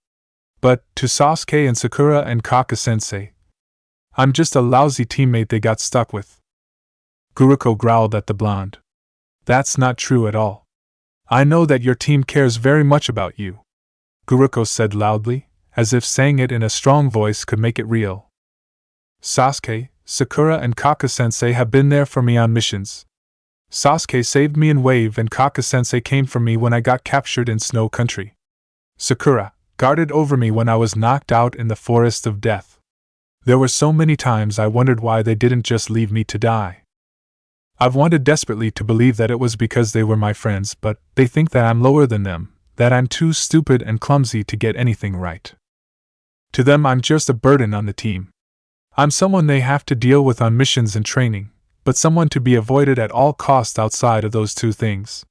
But, to Sasuke and Sakura and Kakashi, I'm just a lousy teammate they got stuck with. Guruko growled at the blonde. That's not true at all. I know that your team cares very much about you, Guruko said loudly, as if saying it in a strong voice could make it real. Sasuke, Sakura and Kakashi have been there for me on missions. Sasuke saved me in Wave and Kakashi came for me when I got captured in Snow Country. Sakura guarded over me when I was knocked out in the Forest of Death. There were so many times I wondered why they didn't just leave me to die. I've wanted desperately to believe that it was because they were my friends, but they think that I'm lower than them, that I'm too stupid and clumsy to get anything right. To them I'm just a burden on the team. I'm someone they have to deal with on missions and training, but someone to be avoided at all costs outside of those two things.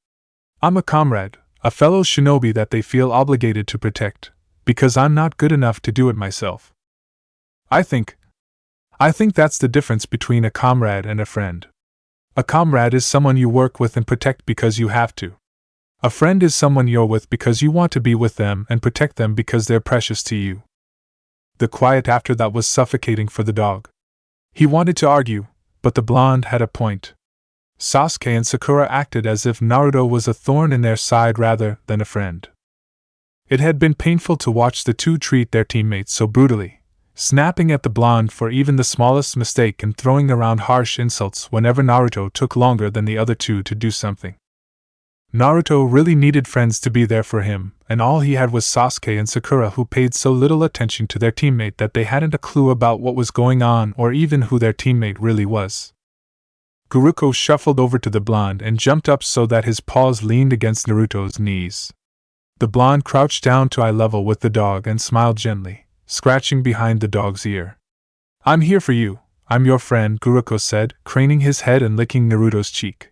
I'm a comrade, a fellow shinobi that they feel obligated to protect, because I'm not good enough to do it myself. I think that's the difference between a comrade and a friend. A comrade is someone you work with and protect because you have to. A friend is someone you're with because you want to be with them and protect them because they're precious to you. The quiet after that was suffocating for the dog. He wanted to argue, but the blonde had a point. Sasuke and Sakura acted as if Naruto was a thorn in their side rather than a friend. It had been painful to watch the two treat their teammates so brutally, snapping at the blonde for even the smallest mistake and throwing around harsh insults whenever Naruto took longer than the other two to do something. Naruto really needed friends to be there for him, and all he had was Sasuke and Sakura, who paid so little attention to their teammate that they hadn't a clue about what was going on or even who their teammate really was. Guruko shuffled over to the blonde and jumped up so that his paws leaned against Naruto's knees. The blonde crouched down to eye level with the dog and smiled gently, scratching behind the dog's ear. "I'm here for you, I'm your friend," Guruko said, craning his head and licking Naruto's cheek.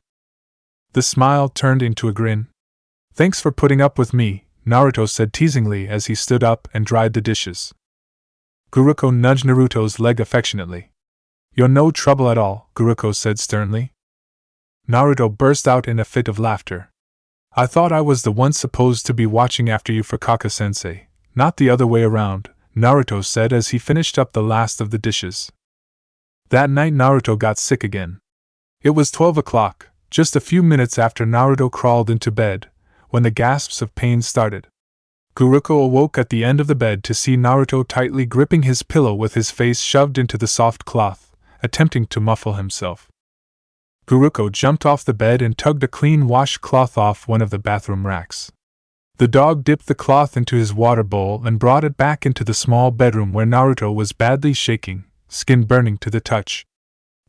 The smile turned into a grin. "Thanks for putting up with me," Naruto said teasingly as he stood up and dried the dishes. Guruko nudged Naruto's leg affectionately. "You're no trouble at all," Guruko said sternly. Naruto burst out in a fit of laughter. "I thought I was the one supposed to be watching after you for Kaka-sensei, not the other way around," Naruto said as he finished up the last of the dishes. That night Naruto got sick again. It was 12 o'clock, just a few minutes after Naruto crawled into bed, when the gasps of pain started. Guruko awoke at the end of the bed to see Naruto tightly gripping his pillow with his face shoved into the soft cloth, attempting to muffle himself. Guruko jumped off the bed and tugged a clean washcloth off one of the bathroom racks. The dog dipped the cloth into his water bowl and brought it back into the small bedroom where Naruto was badly shaking, skin burning to the touch.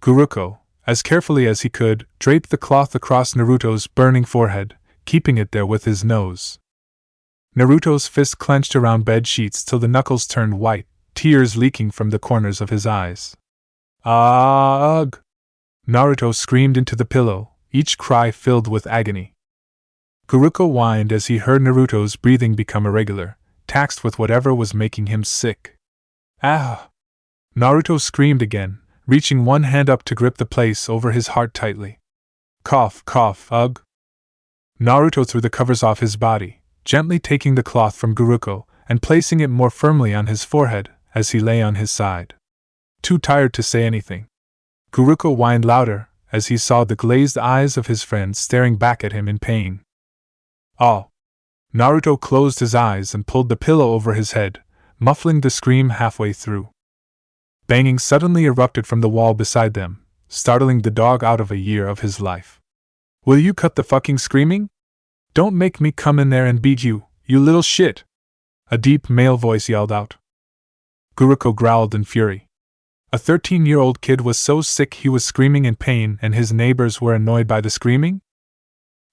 Guruko, as carefully as he could, draped the cloth across Naruto's burning forehead, keeping it there with his nose. Naruto's fist clenched around bed sheets till the knuckles turned white, tears leaking from the corners of his eyes. "Ugh!" Naruto screamed into the pillow, each cry filled with agony. Guruko whined as he heard Naruto's breathing become irregular, taxed with whatever was making him sick. "Ah!" Naruto screamed again, reaching one hand up to grip the place over his heart tightly. "Cough, cough, ugh!" Naruto threw the covers off his body, gently taking the cloth from Guruko and placing it more firmly on his forehead as he lay on his side. Too tired to say anything, Guruko whined louder as he saw the glazed eyes of his friend staring back at him in pain. "Oh!" Naruto closed his eyes and pulled the pillow over his head, muffling the scream halfway through. Banging suddenly erupted from the wall beside them, startling the dog out of a year of his life. "Will you cut the fucking screaming? Don't make me come in there and beat you, you little shit!" A deep male voice yelled out. Guruko growled in fury. A 13-year-old kid was so sick he was screaming in pain and his neighbors were annoyed by the screaming?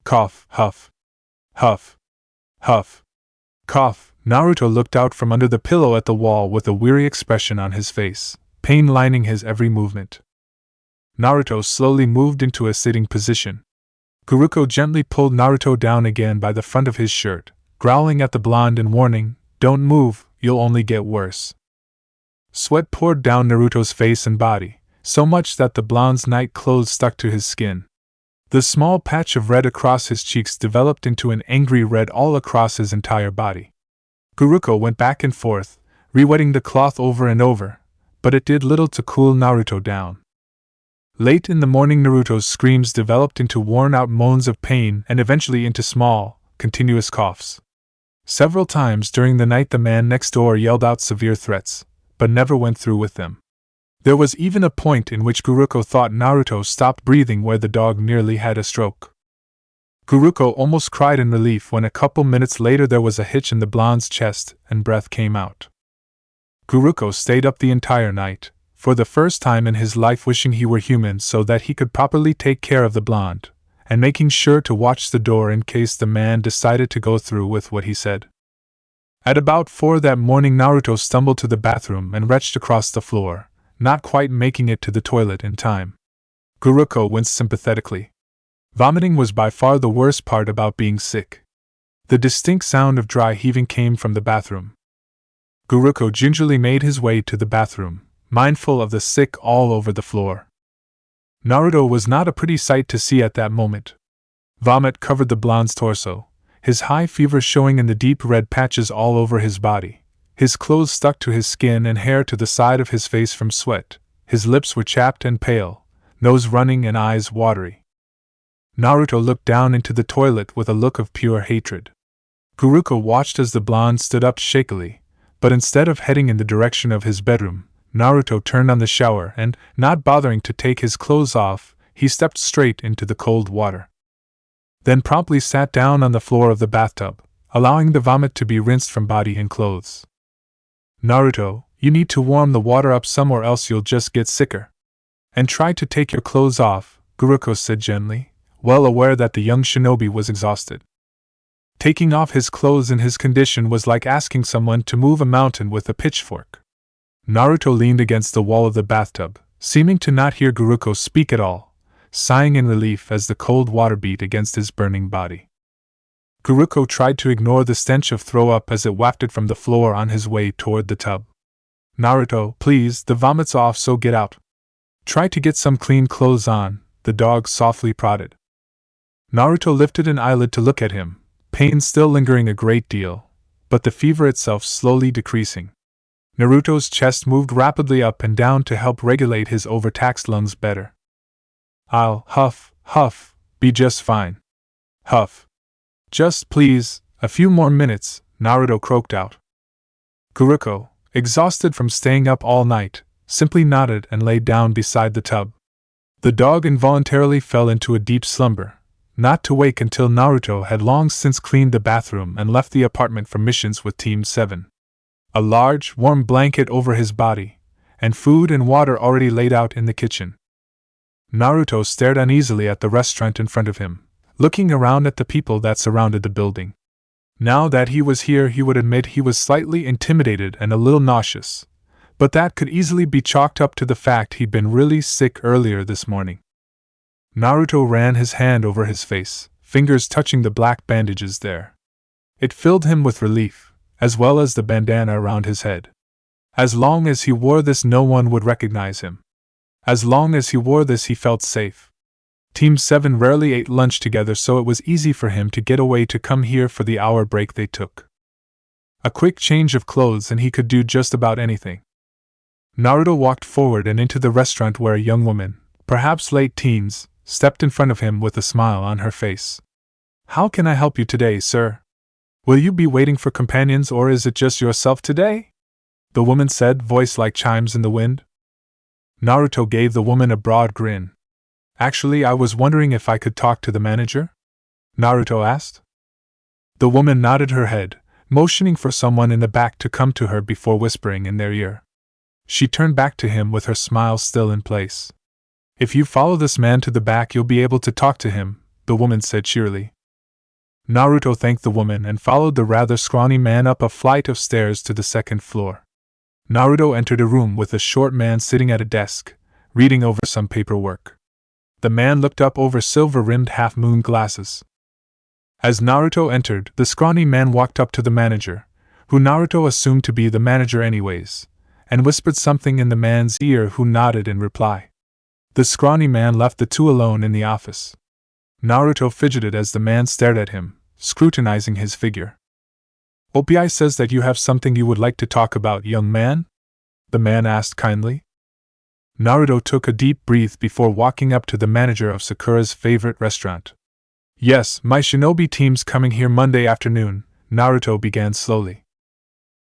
Cough, huff. Huff. Huff. Cough. Naruto looked out from under the pillow at the wall with a weary expression on his face, pain lining his every movement. Naruto slowly moved into a sitting position. Guruko gently pulled Naruto down again by the front of his shirt, growling at the blonde and warning, "Don't move, you'll only get worse." Sweat poured down Naruto's face and body, so much that the blonde's night clothes stuck to his skin. The small patch of red across his cheeks developed into an angry red all across his entire body. Guruko went back and forth, re-wetting the cloth over and over, but it did little to cool Naruto down. Late in the morning Naruto's screams developed into worn-out moans of pain and eventually into small, continuous coughs. Several times during the night the man next door yelled out severe threats, but never went through with them. There was even a point in which Guruko thought Naruto stopped breathing where the dog nearly had a stroke. Guruko almost cried in relief when a couple minutes later there was a hitch in the blonde's chest and breath came out. Guruko stayed up the entire night, for the first time in his life wishing he were human so that he could properly take care of the blonde, and making sure to watch the door in case the man decided to go through with what he said. At about 4 that morning Naruto stumbled to the bathroom and retched across the floor, not quite making it to the toilet in time. Guruko winced sympathetically. Vomiting was by far the worst part about being sick. The distinct sound of dry heaving came from the bathroom. Guruko gingerly made his way to the bathroom, mindful of the sick all over the floor. Naruto was not a pretty sight to see at that moment. Vomit covered the blonde's torso, his high fever showing in the deep red patches all over his body. His clothes stuck to his skin and hair to the side of his face from sweat. His lips were chapped and pale, nose running and eyes watery. Naruto looked down into the toilet with a look of pure hatred. Guruko watched as the blonde stood up shakily, but instead of heading in the direction of his bedroom, Naruto turned on the shower and, not bothering to take his clothes off, he stepped straight into the cold water. Then promptly sat down on the floor of the bathtub, allowing the vomit to be rinsed from body and clothes. Naruto, you need to warm the water up some or else you'll just get sicker. And try to take your clothes off, Guruko said gently, well aware that the young shinobi was exhausted. Taking off his clothes in his condition was like asking someone to move a mountain with a pitchfork. Naruto leaned against the wall of the bathtub, seeming to not hear Guruko speak at all, sighing in relief as the cold water beat against his burning body. Guruko tried to ignore the stench of throw-up as it wafted from the floor on his way toward the tub. Naruto, please, the vomit's off, so get out. Try to get some clean clothes on, the dog softly prodded. Naruto lifted an eyelid to look at him, pain still lingering a great deal, but the fever itself slowly decreasing. Naruto's chest moved rapidly up and down to help regulate his overtaxed lungs better. I'll, huff, be just fine. Huff. Just please, a few more minutes, Naruto croaked out. Guruko, exhausted from staying up all night, simply nodded and lay down beside the tub. The dog involuntarily fell into a deep slumber, not to wake until Naruto had long since cleaned the bathroom and left the apartment for missions with Team 7. A large, warm blanket over his body, and food and water already laid out in the kitchen. Naruto stared uneasily at the restaurant in front of him, looking around at the people that surrounded the building. Now that he was here, he would admit he was slightly intimidated and a little nauseous, but that could easily be chalked up to the fact he'd been really sick earlier this morning. Naruto ran his hand over his face, fingers touching the black bandages there. It filled him with relief, as well as the bandana around his head. As long as he wore this, no one would recognize him. As long as he wore this, he felt safe. Team 7 rarely ate lunch together, so it was easy for him to get away to come here for the hour break they took. A quick change of clothes and he could do just about anything. Naruto walked forward and into the restaurant where a young woman, perhaps late teens, stepped in front of him with a smile on her face. How can I help you today, sir? Will you be waiting for companions or is it just yourself today? The woman said, voice like chimes in the wind. Naruto gave the woman a broad grin. Actually, I was wondering if I could talk to the manager? Naruto asked. The woman nodded her head, motioning for someone in the back to come to her before whispering in their ear. She turned back to him with her smile still in place. If you follow this man to the back, you'll be able to talk to him, the woman said cheerily. Naruto thanked the woman and followed the rather scrawny man up a flight of stairs to the second floor. Naruto entered a room with a short man sitting at a desk, reading over some paperwork. The man looked up over silver-rimmed half-moon glasses. As Naruto entered, the scrawny man walked up to the manager, who Naruto assumed to be the manager anyways, and whispered something in the man's ear, who nodded in reply. The scrawny man left the two alone in the office. Naruto fidgeted as the man stared at him, scrutinizing his figure. OPI says that you have something you would like to talk about, young man? The man asked kindly. Naruto took a deep breath before walking up to the manager of Sakura's favorite restaurant. Yes, my shinobi team's coming here Monday afternoon, Naruto began slowly.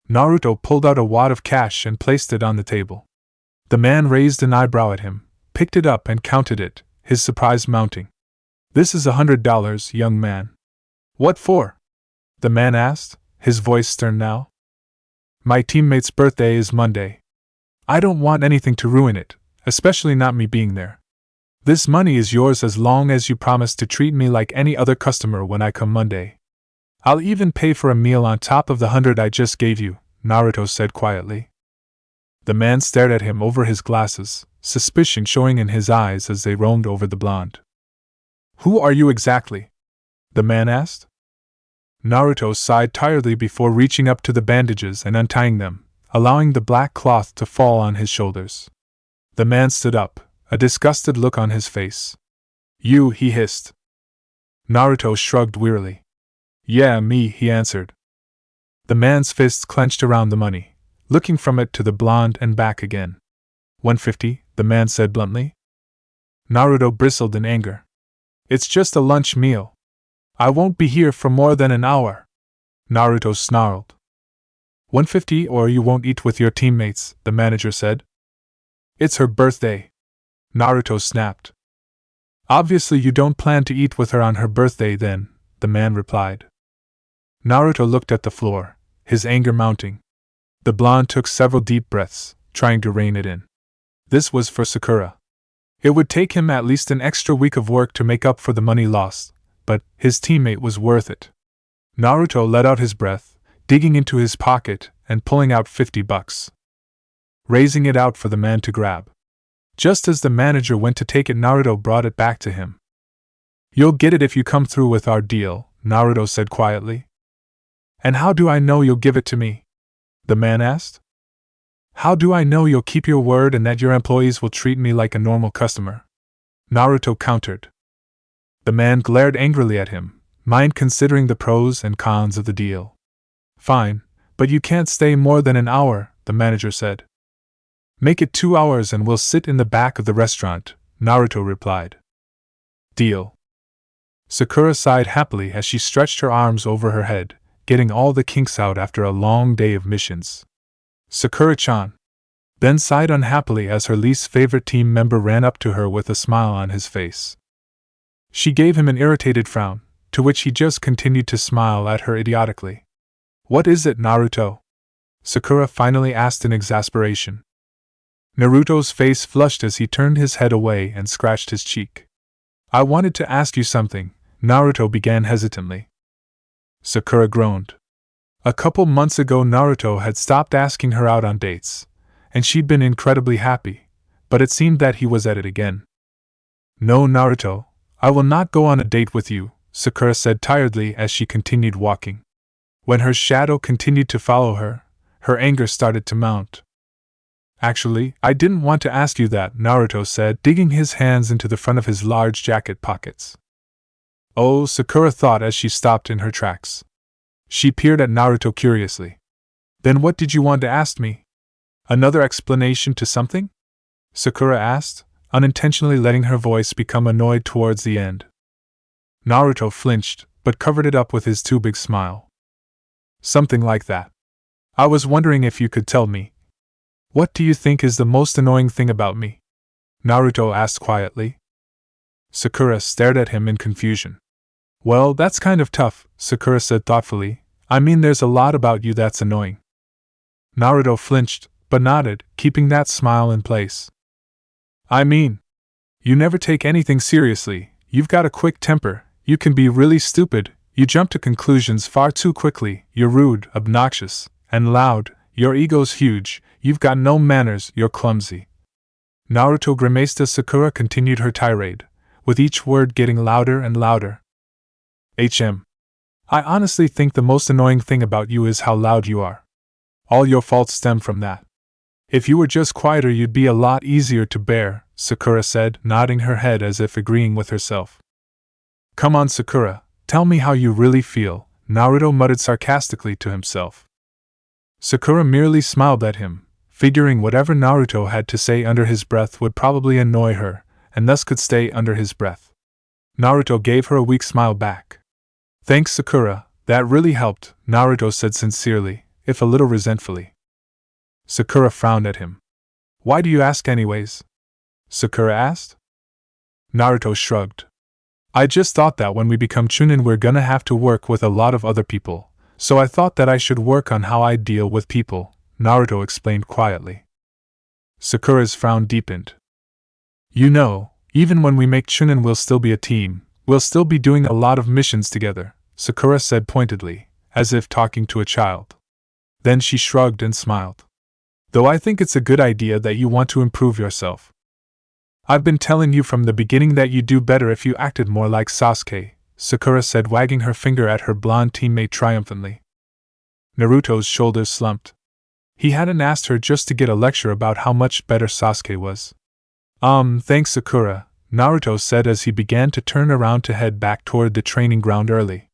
Naruto pulled out a wad of cash and placed it on the table. The man raised an eyebrow at him, picked it up and counted it, his surprise mounting. This is $100, young man. What for? The man asked, his voice stern now. My teammate's birthday is Monday. I don't want anything to ruin it, especially not me being there. This money is yours as long as you promise to treat me like any other customer when I come Monday. I'll even pay for a meal on top of the 100 I just gave you, Naruto said quietly. The man stared at him over his glasses, suspicion showing in his eyes as they roamed over the blonde. Who are you exactly? The man asked. Naruto sighed tiredly before reaching up to the bandages and untying them, allowing the black cloth to fall on his shoulders. The man stood up, a disgusted look on his face. You, he hissed. Naruto shrugged wearily. Yeah, me, he answered. The man's fists clenched around the money, looking from it to the blonde and back again. 150, the man said bluntly. Naruto bristled in anger. It's just a lunch meal. I won't be here for more than an hour. Naruto snarled. 150 or you won't eat with your teammates, the manager said. It's her birthday. Naruto snapped. Obviously you don't plan to eat with her on her birthday then, the man replied. Naruto looked at the floor, his anger mounting. The blonde took several deep breaths, trying to rein it in. This was for Sakura. It would take him at least an extra week of work to make up for the money lost, but his teammate was worth it. Naruto let out his breath, digging into his pocket and pulling out $50. Raising it out for the man to grab. Just as the manager went to take it, Naruto brought it back to him. You'll get it if you come through with our deal, Naruto said quietly. And how do I know you'll give it to me? The man asked. How do I know you'll keep your word and that your employees will treat me like a normal customer? Naruto countered. The man glared angrily at him, mind considering the pros and cons of the deal. Fine, but you can't stay more than an hour, the manager said. Make it 2 hours and we'll sit in the back of the restaurant, Naruto replied. Deal. Sakura sighed happily as she stretched her arms over her head, getting all the kinks out after a long day of missions. Sakura-chan. Then sighed unhappily as her least favorite team member ran up to her with a smile on his face. She gave him an irritated frown, to which he just continued to smile at her idiotically. What is it, Naruto? Sakura finally asked in exasperation. Naruto's face flushed as he turned his head away and scratched his cheek. I wanted to ask you something, Naruto began hesitantly. Sakura groaned. A couple months ago Naruto had stopped asking her out on dates, and she'd been incredibly happy, but it seemed that he was at it again. No, Naruto, I will not go on a date with you, Sakura said tiredly as she continued walking. When her shadow continued to follow her, her anger started to mount. Actually, I didn't want to ask you that, Naruto said, digging his hands into the front of his large jacket pockets. Oh, Sakura thought as she stopped in her tracks. She peered at Naruto curiously. Then what did you want to ask me? Another explanation to something? Sakura asked, unintentionally letting her voice become annoyed towards the end. Naruto flinched, but covered it up with his too big smile. Something like that. I was wondering if you could tell me. What do you think is the most annoying thing about me? Naruto asked quietly. Sakura stared at him in confusion. Well, that's kind of tough, Sakura said thoughtfully. I mean, there's a lot about you that's annoying. Naruto flinched, but nodded, keeping that smile in place. I mean, you never take anything seriously, you've got a quick temper, you can be really stupid, you jump to conclusions far too quickly, you're rude, obnoxious, and loud, your ego's huge, you've got no manners, you're clumsy. Naruto grimaced as Sakura continued her tirade, with each word getting louder and louder. I honestly think the most annoying thing about you is how loud you are. All your faults stem from that. If you were just quieter you'd be a lot easier to bear, Sakura said, nodding her head as if agreeing with herself. Come on, Sakura, tell me how you really feel, Naruto muttered sarcastically to himself. Sakura merely smiled at him, figuring whatever Naruto had to say under his breath would probably annoy her, and thus could stay under his breath. Naruto gave her a weak smile back. Thanks, Sakura, that really helped, Naruto said sincerely, if a little resentfully. Sakura frowned at him. Why do you ask anyways? Sakura asked. Naruto shrugged. I just thought that when we become Chunin we're gonna have to work with a lot of other people, so I thought that I should work on how I deal with people, Naruto explained quietly. Sakura's frown deepened. You know, even when we make Chunin we'll still be a team, we'll still be doing a lot of missions together, Sakura said pointedly, as if talking to a child. Then she shrugged and smiled. Though I think it's a good idea that you want to improve yourself. I've been telling you from the beginning that you'd do better if you acted more like Sasuke, Sakura said, wagging her finger at her blonde teammate triumphantly. Naruto's shoulders slumped. He hadn't asked her just to get a lecture about how much better Sasuke was. Thanks, Sakura, Naruto said as he began to turn around to head back toward the training ground early.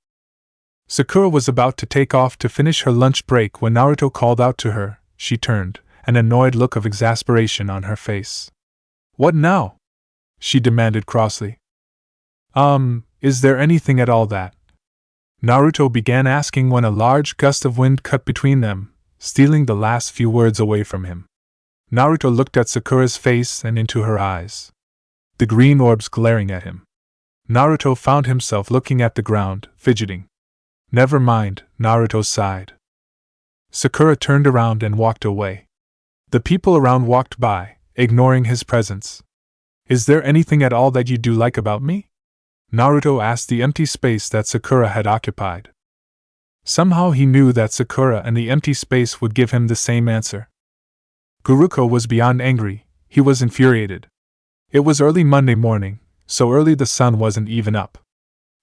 Sakura was about to take off to finish her lunch break when Naruto called out to her. She turned, an annoyed look of exasperation on her face. What now? She demanded crossly. Is there anything at all that? Naruto began asking when a large gust of wind cut between them, stealing the last few words away from him. Naruto looked at Sakura's face and into her eyes, the green orbs glaring at him. Naruto found himself looking at the ground, fidgeting. Never mind, Naruto sighed. Sakura turned around and walked away. The people around walked by, ignoring his presence. Is there anything at all that you do like about me? Naruto asked the empty space that Sakura had occupied. Somehow he knew that Sakura and the empty space would give him the same answer. Guruko was beyond angry, he was infuriated. It was early Monday morning, so early the sun wasn't even up.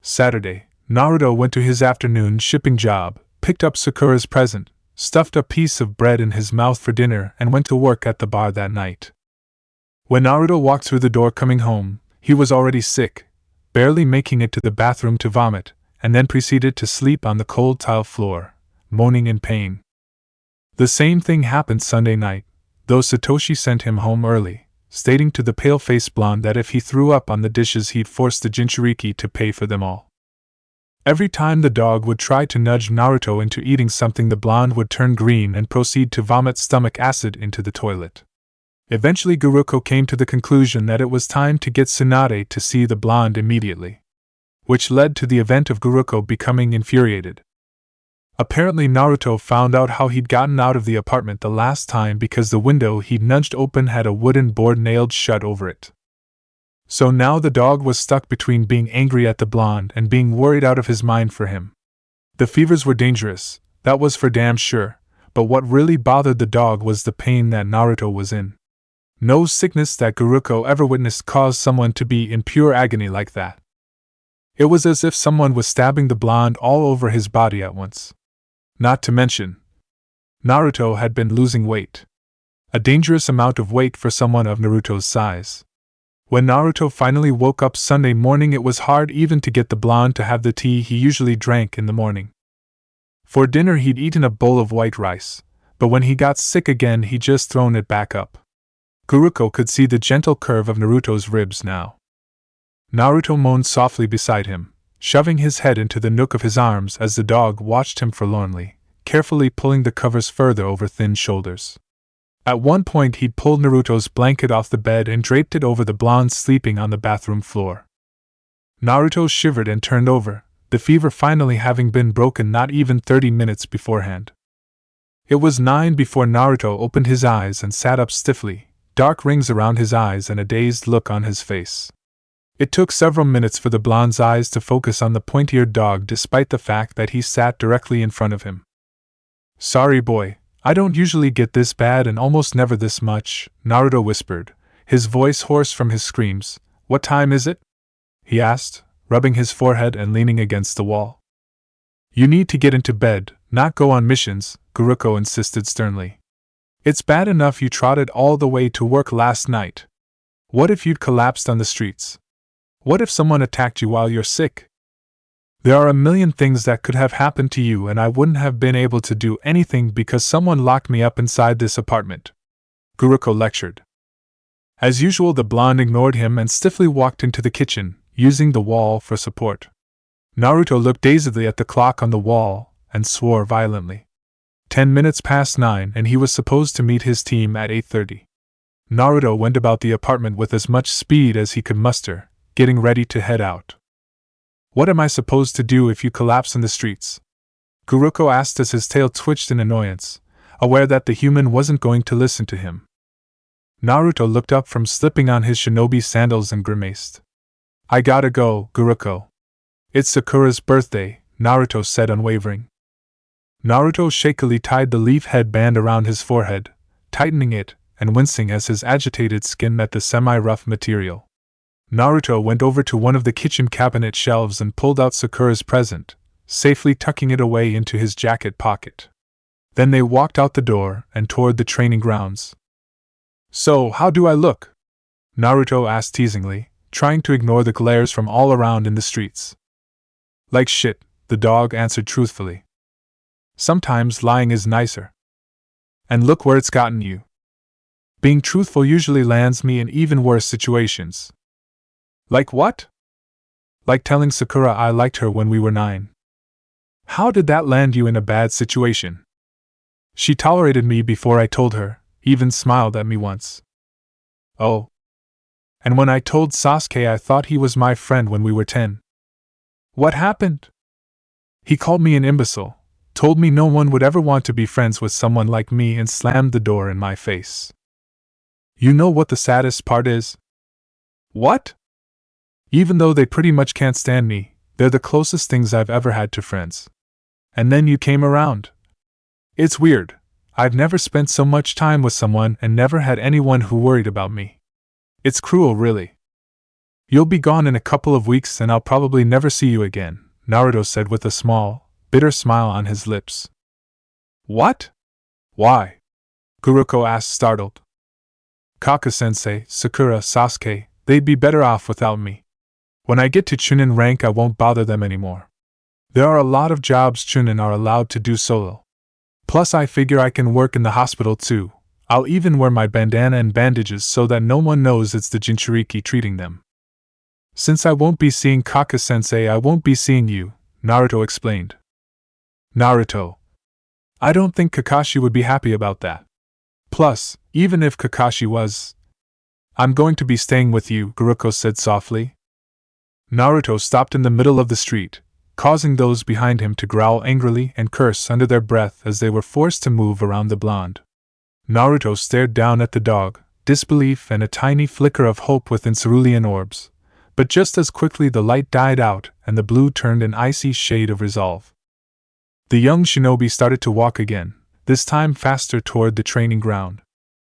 Saturday, Naruto went to his afternoon shipping job, picked up Sakura's present, stuffed a piece of bread in his mouth for dinner, and went to work at the bar that night. When Naruto walked through the door coming home, he was already sick, barely making it to the bathroom to vomit, and then proceeded to sleep on the cold tile floor, moaning in pain. The same thing happened Sunday night, though Satoshi sent him home early, stating to the pale-faced blonde that if he threw up on the dishes he'd force the Jinchuriki to pay for them all. Every time the dog would try to nudge Naruto into eating something, the blonde would turn green and proceed to vomit stomach acid into the toilet. Eventually Guruko came to the conclusion that it was time to get Tsunade to see the blonde immediately, which led to the event of Guruko becoming infuriated. Apparently Naruto found out how he'd gotten out of the apartment the last time because the window he'd nudged open had a wooden board nailed shut over it. So now the dog was stuck between being angry at the blonde and being worried out of his mind for him. The fevers were dangerous, that was for damn sure, but what really bothered the dog was the pain that Naruto was in. No sickness that Guruko ever witnessed caused someone to be in pure agony like that. It was as if someone was stabbing the blonde all over his body at once. Not to mention, Naruto had been losing weight. A dangerous amount of weight for someone of Naruto's size. When Naruto finally woke up Sunday morning, it was hard even to get the blonde to have the tea he usually drank in the morning. For dinner he'd eaten a bowl of white rice, but when he got sick again he'd just thrown it back up. Guruko could see the gentle curve of Naruto's ribs now. Naruto moaned softly beside him, shoving his head into the nook of his arms as the dog watched him forlornly, carefully pulling the covers further over thin shoulders. At one point he'd pulled Naruto's blanket off the bed and draped it over the blonde sleeping on the bathroom floor. Naruto shivered and turned over, the fever finally having been broken not even 30 minutes beforehand. It was 9 before Naruto opened his eyes and sat up stiffly, dark rings around his eyes and a dazed look on his face. It took several minutes for the blonde's eyes to focus on the pointy-eared dog despite the fact that he sat directly in front of him. "Sorry boy, I don't usually get this bad and almost never this much," Naruto whispered, his voice hoarse from his screams. "What time is it?" he asked, rubbing his forehead and leaning against the wall. "You need to get into bed, not go on missions," Guruko insisted sternly. "It's bad enough you trotted all the way to work last night. What if you'd collapsed on the streets? What if someone attacked you while you're sick? There are a million things that could have happened to you and I wouldn't have been able to do anything because someone locked me up inside this apartment," Guruko lectured. As usual, the blonde ignored him and stiffly walked into the kitchen, using the wall for support. Naruto looked dazedly at the clock on the wall and swore violently. 10 minutes past 9 and he was supposed to meet his team at 8:30. Naruto went about the apartment with as much speed as he could muster, getting ready to head out. "What am I supposed to do if you collapse in the streets?" Guruko asked as his tail twitched in annoyance, aware that the human wasn't going to listen to him. Naruto looked up from slipping on his shinobi sandals and grimaced. "I gotta go, Guruko. It's Sakura's birthday," Naruto said unwavering. Naruto shakily tied the leaf headband around his forehead, tightening it and wincing as his agitated skin met the semi-rough material. Naruto went over to one of the kitchen cabinet shelves and pulled out Sakura's present, safely tucking it away into his jacket pocket. Then they walked out the door and toward the training grounds. "So, how do I look?" Naruto asked teasingly, trying to ignore the glares from all around in the streets. "Like shit," the dog answered truthfully. "Sometimes lying is nicer. And look where it's gotten you. Being truthful usually lands me in even worse situations." "Like what?" Like telling Sakura I liked her when we were 9. How did that land you in a bad situation? She tolerated me before I told her, even smiled at me once. Oh. And when I told Sasuke I thought he was my friend when we were 10. What happened? He called me an imbecile, told me no one would ever want to be friends with someone like me, and slammed the door in my face. You know what the saddest part is? What? Even though they pretty much can't stand me, they're the closest things I've ever had to friends. And then you came around. It's weird. I've never spent so much time with someone and never had anyone who worried about me. It's cruel, really. You'll be gone in a couple of weeks and I'll probably never see you again, Naruto said with a small, bitter smile on his lips. What? Why? Guruko asked, startled. Kaka-sensei, Sakura, Sasuke, they'd be better off without me. When I get to Chunin rank I won't bother them anymore. There are a lot of jobs Chunin are allowed to do solo. Plus I figure I can work in the hospital too. I'll even wear my bandana and bandages so that no one knows it's the Jinchuriki treating them. Since I won't be seeing Kaka-sensei I won't be seeing you, Naruto explained. Naruto. I don't think Kakashi would be happy about that. Plus, even if Kakashi was, I'm going to be staying with you, Guruko said softly. Naruto stopped in the middle of the street, causing those behind him to growl angrily and curse under their breath as they were forced to move around the blonde. Naruto stared down at the dog, disbelief and a tiny flicker of hope within cerulean orbs, but just as quickly the light died out and the blue turned an icy shade of resolve. The young shinobi started to walk again, this time faster toward the training ground.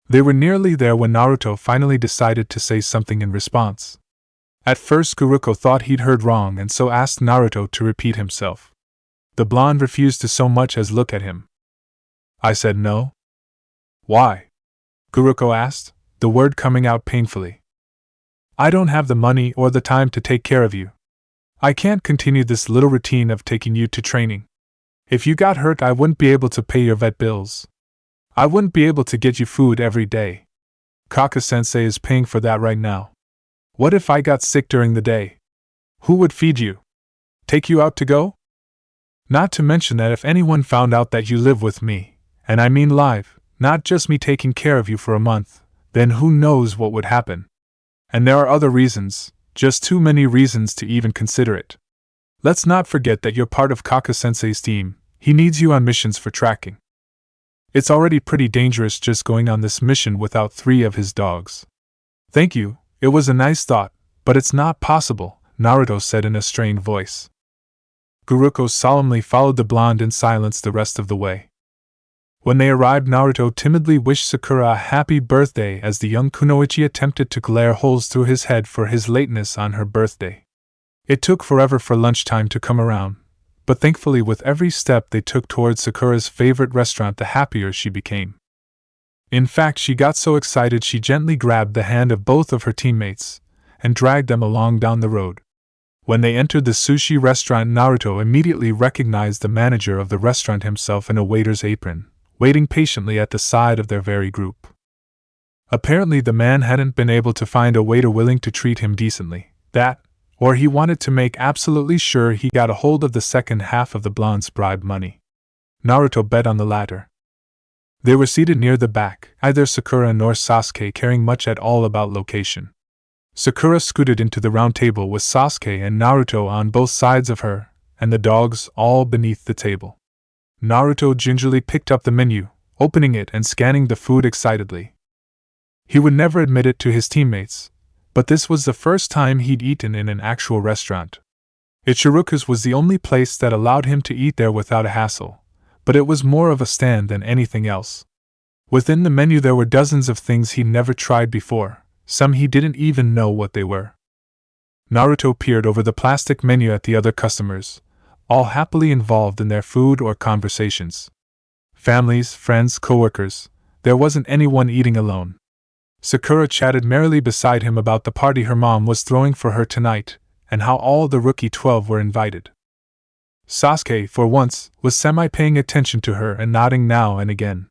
They were nearly there when Naruto finally decided to say something in response. At first Guruko thought he'd heard wrong and so asked Naruto to repeat himself. The blonde refused to so much as look at him. I said no. Why? Guruko asked, the word coming out painfully. I don't have the money or the time to take care of you. I can't continue this little routine of taking you to training. If you got hurt I wouldn't be able to pay your vet bills. I wouldn't be able to get you food every day. Kaka-sensei is paying for that right now. What if I got sick during the day? Who would feed you? Take you out to go? Not to mention that if anyone found out that you live with me, and I mean live, not just me taking care of you for a month, then who knows what would happen. And there are other reasons, just too many reasons to even consider it. Let's not forget that you're part of Kaka-sensei's team. He needs you on missions for tracking. It's already pretty dangerous just going on this mission without 3 of his dogs. Thank you. It was a nice thought, but it's not possible, Naruto said in a strained voice. Guruko solemnly followed the blonde in silence the rest of the way. When they arrived, Naruto timidly wished Sakura a happy birthday as the young kunoichi attempted to glare holes through his head for his lateness on her birthday. It took forever for lunchtime to come around, but thankfully with every step they took towards Sakura's favorite restaurant the happier she became. In fact, she got so excited she gently grabbed the hand of both of her teammates and dragged them along down the road. When they entered the sushi restaurant, Naruto immediately recognized the manager of the restaurant himself in a waiter's apron, waiting patiently at the side of their very group. Apparently the man hadn't been able to find a waiter willing to treat him decently, or he wanted to make absolutely sure he got a hold of the second half of the blonde's bribe money. Naruto bet on the latter. They were seated near the back, neither Sakura nor Sasuke caring much at all about location. Sakura scooted into the round table with Sasuke and Naruto on both sides of her, and the dogs all beneath the table. Naruto gingerly picked up the menu, opening it and scanning the food excitedly. He would never admit it to his teammates, but this was the first time he'd eaten in an actual restaurant. Ichiroku's was the only place that allowed him to eat there without a hassle, but it was more of a stand than anything else. Within the menu there were dozens of things he'd never tried before, some he didn't even know what they were. Naruto peered over the plastic menu at the other customers, all happily involved in their food or conversations. Families, friends, coworkers, there wasn't anyone eating alone. Sakura chatted merrily beside him about the party her mom was throwing for her tonight, and how all the rookie 12 were invited. Sasuke, for once, was semi-paying attention to her and nodding now and again.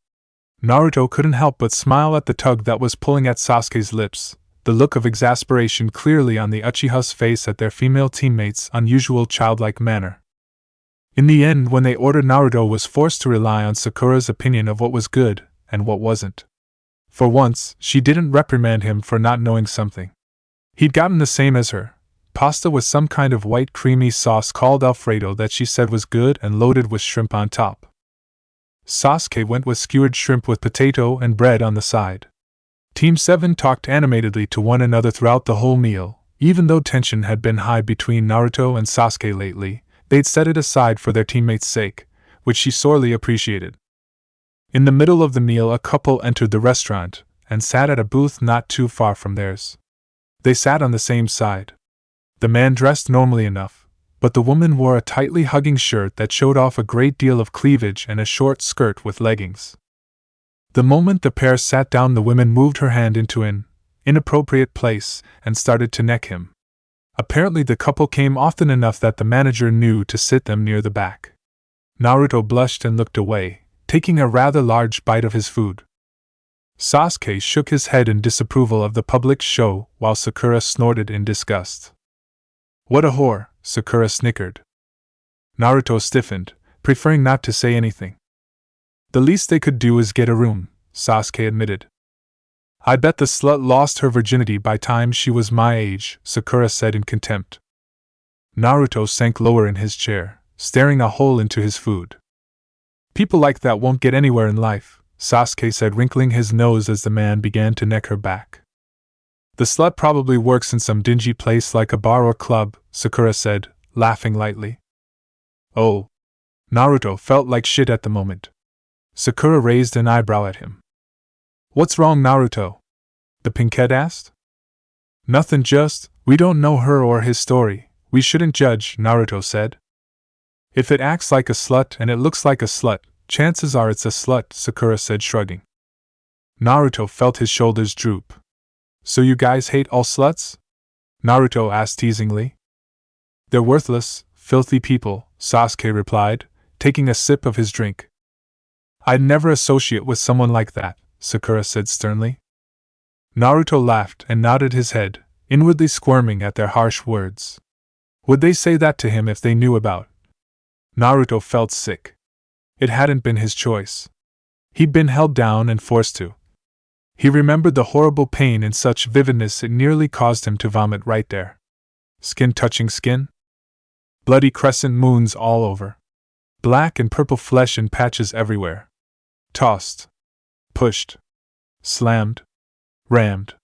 Naruto couldn't help but smile at the tug that was pulling at Sasuke's lips, the look of exasperation clearly on the Uchiha's face at their female teammates' unusual childlike manner. In the end, when they ordered, Naruto was forced to rely on Sakura's opinion of what was good and what wasn't. For once, she didn't reprimand him for not knowing something. He'd gotten the same as her, pasta with some kind of white creamy sauce called Alfredo that she said was good and loaded with shrimp on top. Sasuke went with skewered shrimp with potato and bread on the side. Team 7 talked animatedly to one another throughout the whole meal. Even though tension had been high between Naruto and Sasuke lately, they'd set it aside for their teammates' sake, which she sorely appreciated. In the middle of the meal, a couple entered the restaurant and sat at a booth not too far from theirs. They sat on the same side. The man dressed normally enough, but the woman wore a tightly hugging shirt that showed off a great deal of cleavage and a short skirt with leggings. The moment the pair sat down, the woman moved her hand into an inappropriate place and started to neck him. Apparently the couple came often enough that the manager knew to sit them near the back. Naruto blushed and looked away, taking a rather large bite of his food. Sasuke shook his head in disapproval of the public show, while Sakura snorted in disgust. "What a whore," Sakura snickered. Naruto stiffened, preferring not to say anything. "The least they could do is get a room," Sasuke admitted. "I bet the slut lost her virginity by time she was my age," Sakura said in contempt. Naruto sank lower in his chair, staring a hole into his food. "People like that won't get anywhere in life," Sasuke said, wrinkling his nose as the man began to neck her back. "The slut probably works in some dingy place like a bar or club," Sakura said, laughing lightly. "Oh." Naruto felt like shit at the moment. Sakura raised an eyebrow at him. "What's wrong, Naruto?" the pinkhead asked. "Nothing, just, we don't know her or his story. We shouldn't judge," Naruto said. "If it acts like a slut and it looks like a slut, chances are it's a slut," Sakura said, shrugging. Naruto felt his shoulders droop. "So you guys hate all sluts?" Naruto asked teasingly. "They're worthless, filthy people," Sasuke replied, taking a sip of his drink. "I'd never associate with someone like that," Sakura said sternly. Naruto laughed and nodded his head, inwardly squirming at their harsh words. Would they say that to him if they knew about? Naruto felt sick. It hadn't been his choice. He'd been held down and forced to. He remembered the horrible pain in such vividness it nearly caused him to vomit right there. Skin touching skin? Bloody crescent moons all over. Black and purple flesh in patches everywhere. Tossed. Pushed. Slammed. Rammed.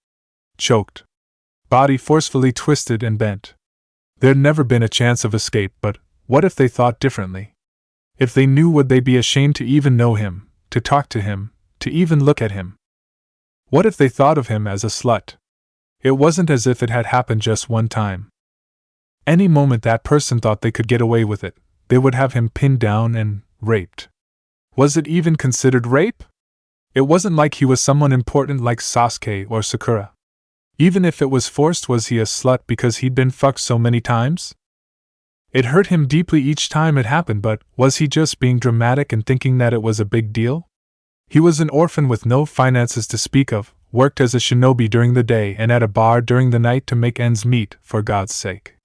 Choked. Body forcefully twisted and bent. There'd never been a chance of escape, but what if they thought differently? If they knew, would they be ashamed to even know him, to talk to him, to even look at him? What if they thought of him as a slut? It wasn't as if it had happened just one time. Any moment that person thought they could get away with it, they would have him pinned down and raped. Was it even considered rape? It wasn't like he was someone important like Sasuke or Sakura. Even if it was forced, was he a slut because he'd been fucked so many times? It hurt him deeply each time it happened, but was he just being dramatic and thinking that it was a big deal? He was an orphan with no finances to speak of, worked as a shinobi during the day and at a bar during the night to make ends meet, for God's sake.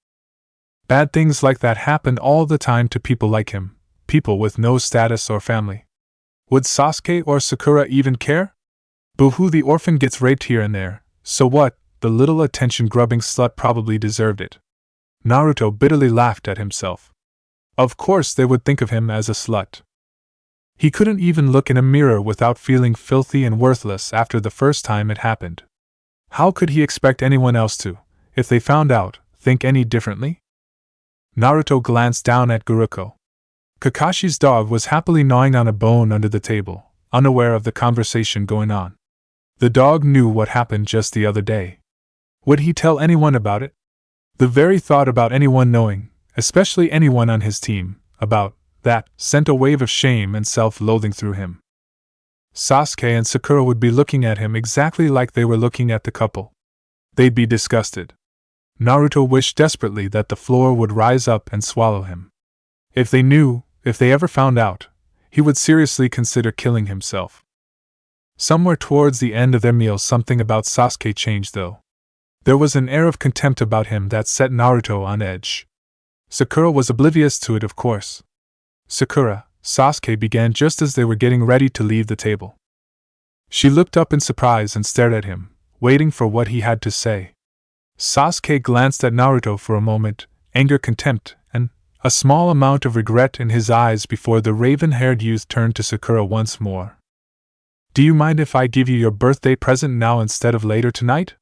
Bad things like that happened all the time to people like him, people with no status or family. Would Sasuke or Sakura even care? Boo-hoo, the orphan gets raped here and there, so what? The little attention-grubbing slut probably deserved it. Naruto bitterly laughed at himself. Of course they would think of him as a slut. He couldn't even look in a mirror without feeling filthy and worthless after the first time it happened. How could he expect anyone else to, if they found out, think any differently? Naruto glanced down at Guruko. Kakashi's dog was happily gnawing on a bone under the table, unaware of the conversation going on. The dog knew what happened just the other day. Would he tell anyone about it? The very thought about anyone knowing, especially anyone on his team, about that sent a wave of shame and self-loathing through him. Sasuke and Sakura would be looking at him exactly like they were looking at the couple. They'd be disgusted. Naruto wished desperately that the floor would rise up and swallow him. If they knew, if they ever found out, he would seriously consider killing himself. Somewhere towards the end of their meal something about Sasuke changed though. There was an air of contempt about him that set Naruto on edge. Sakura was oblivious to it, of course. "Sakura," Sasuke began just as they were getting ready to leave the table. She looked up in surprise and stared at him, waiting for what he had to say. Sasuke glanced at Naruto for a moment, anger, contempt, and a small amount of regret in his eyes before the raven-haired youth turned to Sakura once more. "Do you mind if I give you your birthday present now instead of later tonight?"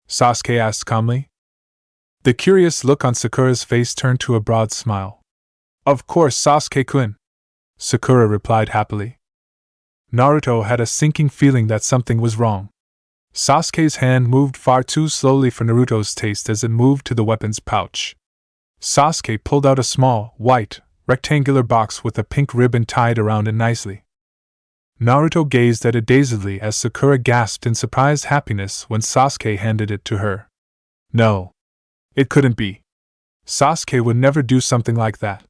Sasuke asked calmly. The curious look on Sakura's face turned to a broad smile. "Of course, Sasuke-kun," Sakura replied happily. Naruto had a sinking feeling that something was wrong. Sasuke's hand moved far too slowly for Naruto's taste as it moved to the weapon's pouch. Sasuke pulled out a small, white, rectangular box with a pink ribbon tied around it nicely. Naruto gazed at it dazedly as Sakura gasped in surprised happiness when Sasuke handed it to her. No. It couldn't be. Sasuke would never do something like that.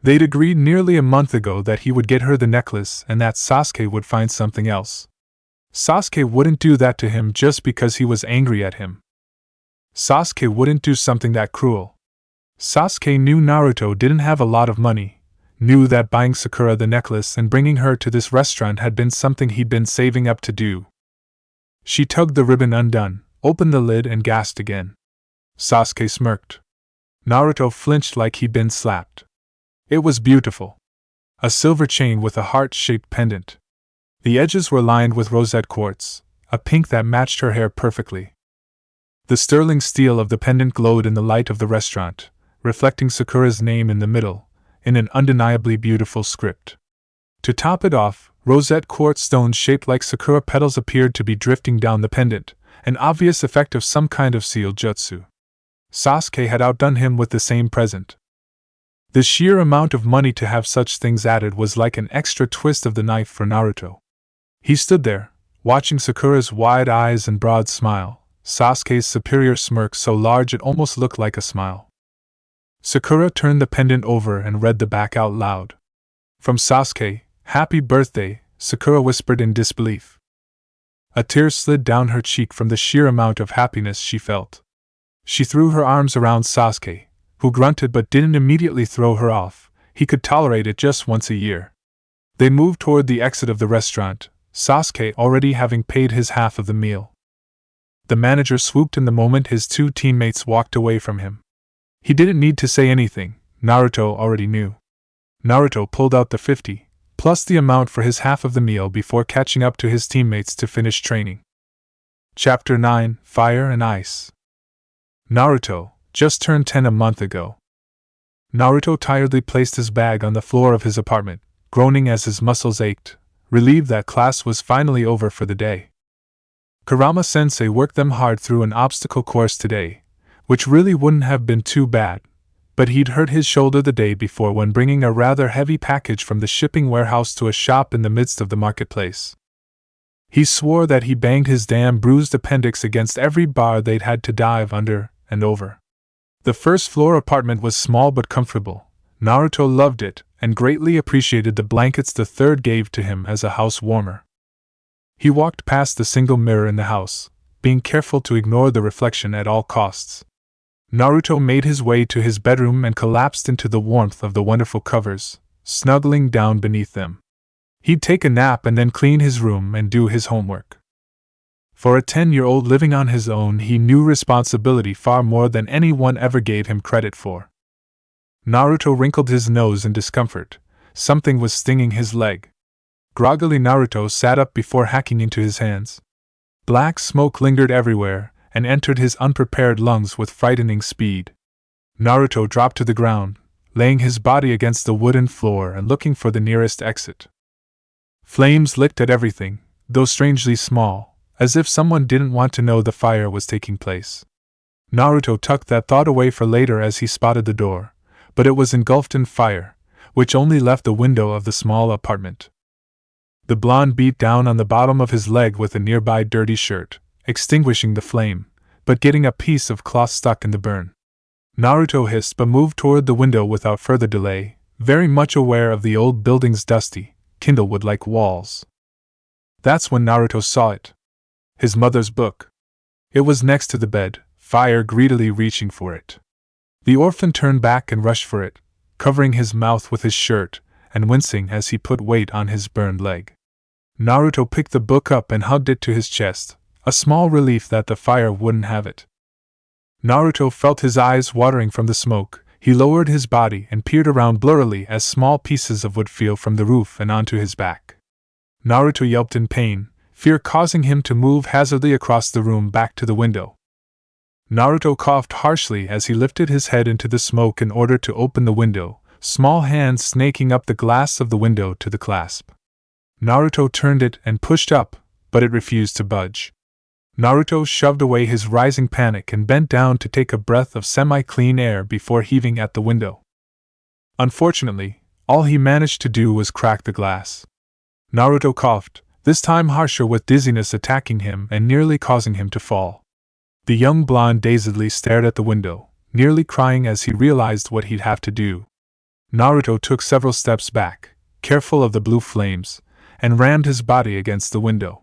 They'd agreed nearly a month ago that he would get her the necklace and that Sasuke would find something else. Sasuke wouldn't do that to him just because he was angry at him. Sasuke wouldn't do something that cruel. Sasuke knew Naruto didn't have a lot of money, knew that buying Sakura the necklace and bringing her to this restaurant had been something he'd been saving up to do. She tugged the ribbon undone, opened the lid and gasped again. Sasuke smirked. Naruto flinched like he'd been slapped. It was beautiful. A silver chain with a heart-shaped pendant. The edges were lined with rosette quartz, a pink that matched her hair perfectly. The sterling steel of the pendant glowed in the light of the restaurant, reflecting Sakura's name in the middle, in an undeniably beautiful script. To top it off, rosette quartz stones shaped like Sakura petals appeared to be drifting down the pendant, an obvious effect of some kind of seal jutsu. Sasuke had outdone him with the same present. The sheer amount of money to have such things added was like an extra twist of the knife for Naruto. He stood there, watching Sakura's wide eyes and broad smile, Sasuke's superior smirk so large it almost looked like a smile. Sakura turned the pendant over and read the back out loud. From Sasuke, "Happy birthday," Sakura whispered in disbelief. A tear slid down her cheek from the sheer amount of happiness she felt. She threw her arms around Sasuke, who grunted but didn't immediately throw her off. He could tolerate it just once a year. They moved toward the exit of the restaurant, Sasuke already having paid his half of the meal. The manager swooped in the moment his two teammates walked away from him. He didn't need to say anything, Naruto already knew. Naruto pulled out the 50, plus the amount for his half of the meal before catching up to his teammates to finish training. Chapter 9: Fire and Ice. Naruto, just turned 10 a month ago. Naruto tiredly placed his bag on the floor of his apartment, groaning as his muscles ached, relieved that class was finally over for the day. Kurama-sensei worked them hard through an obstacle course today, which really wouldn't have been too bad, but he'd hurt his shoulder the day before when bringing a rather heavy package from the shipping warehouse to a shop in the midst of the marketplace. He swore that he banged his damn bruised appendix against every bar they'd had to dive under and over. The first-floor apartment was small but comfortable. Naruto loved it and greatly appreciated the blankets the third gave to him as a house warmer. He walked past the single mirror in the house, being careful to ignore the reflection at all costs. Naruto made his way to his bedroom and collapsed into the warmth of the wonderful covers, snuggling down beneath them. He'd take a nap and then clean his room and do his homework. For a 10-year-old living on his own, he knew responsibility far more than anyone ever gave him credit for. Naruto wrinkled his nose in discomfort. Something was stinging his leg. Groggily, Naruto sat up before hacking into his hands. Black smoke lingered everywhere and entered his unprepared lungs with frightening speed. Naruto dropped to the ground, laying his body against the wooden floor and looking for the nearest exit. Flames licked at everything, though strangely small, as if someone didn't want to know the fire was taking place. Naruto tucked that thought away for later as he spotted the door, but it was engulfed in fire, which only left the window of the small apartment. The blonde beat down on the bottom of his leg with a nearby dirty shirt, extinguishing the flame, but getting a piece of cloth stuck in the burn. Naruto hissed but moved toward the window without further delay, very much aware of the old building's dusty, kindlewood-like walls. That's when Naruto saw it. His mother's book. It was next to the bed, fire greedily reaching for it. The orphan turned back and rushed for it, covering his mouth with his shirt, and wincing as he put weight on his burned leg. Naruto picked the book up and hugged it to his chest, a small relief that the fire wouldn't have it. Naruto felt his eyes watering from the smoke. He lowered his body and peered around blurrily as small pieces of wood fell from the roof and onto his back. Naruto yelped in pain, fear causing him to move hazardly across the room back to the window. Naruto coughed harshly as he lifted his head into the smoke in order to open the window, small hands snaking up the glass of the window to the clasp. Naruto turned it and pushed up, but it refused to budge. Naruto shoved away his rising panic and bent down to take a breath of semi-clean air before heaving at the window. Unfortunately, all he managed to do was crack the glass. Naruto coughed, this time harsher, with dizziness attacking him and nearly causing him to fall. The young blonde dazedly stared at the window, nearly crying as he realized what he'd have to do. Naruto took several steps back, careful of the blue flames, and rammed his body against the window.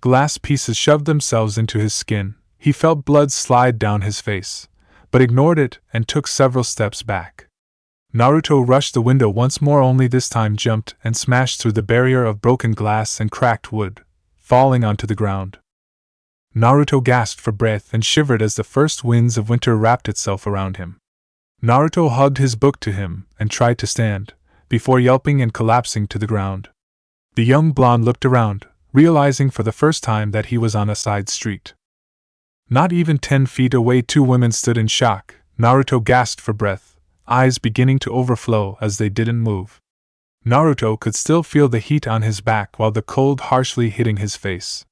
Glass pieces shoved themselves into his skin. He felt blood slide down his face, but ignored it and took several steps back. Naruto rushed the window once more, only this time jumped and smashed through the barrier of broken glass and cracked wood, falling onto the ground. Naruto gasped for breath and shivered as the first winds of winter wrapped itself around him. Naruto hugged his book to him and tried to stand, before yelping and collapsing to the ground. The young blonde looked around, realizing for the first time that he was on a side street. Not even 10 feet away, 2 women stood in shock. Naruto gasped for breath, eyes beginning to overflow as they didn't move. Naruto could still feel the heat on his back while the cold harshly hitting his face.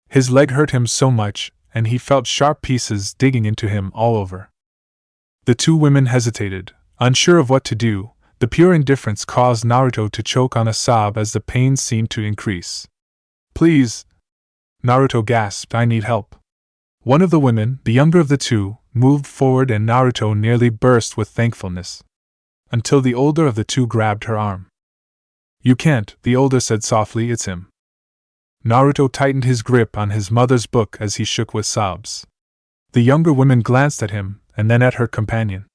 His leg hurt him so much, and he felt sharp pieces digging into him all over. The 2 women hesitated, unsure of what to do. The pure indifference caused Naruto to choke on a sob as the pain seemed to increase. Please! Naruto gasped, I need help. One of the women, the younger of the 2, moved forward and Naruto nearly burst with thankfulness. Until the older of the 2 grabbed her arm. You can't, the older said softly, it's him. Naruto tightened his grip on his mother's book as he shook with sobs. The younger woman glanced at him, and then at her companion.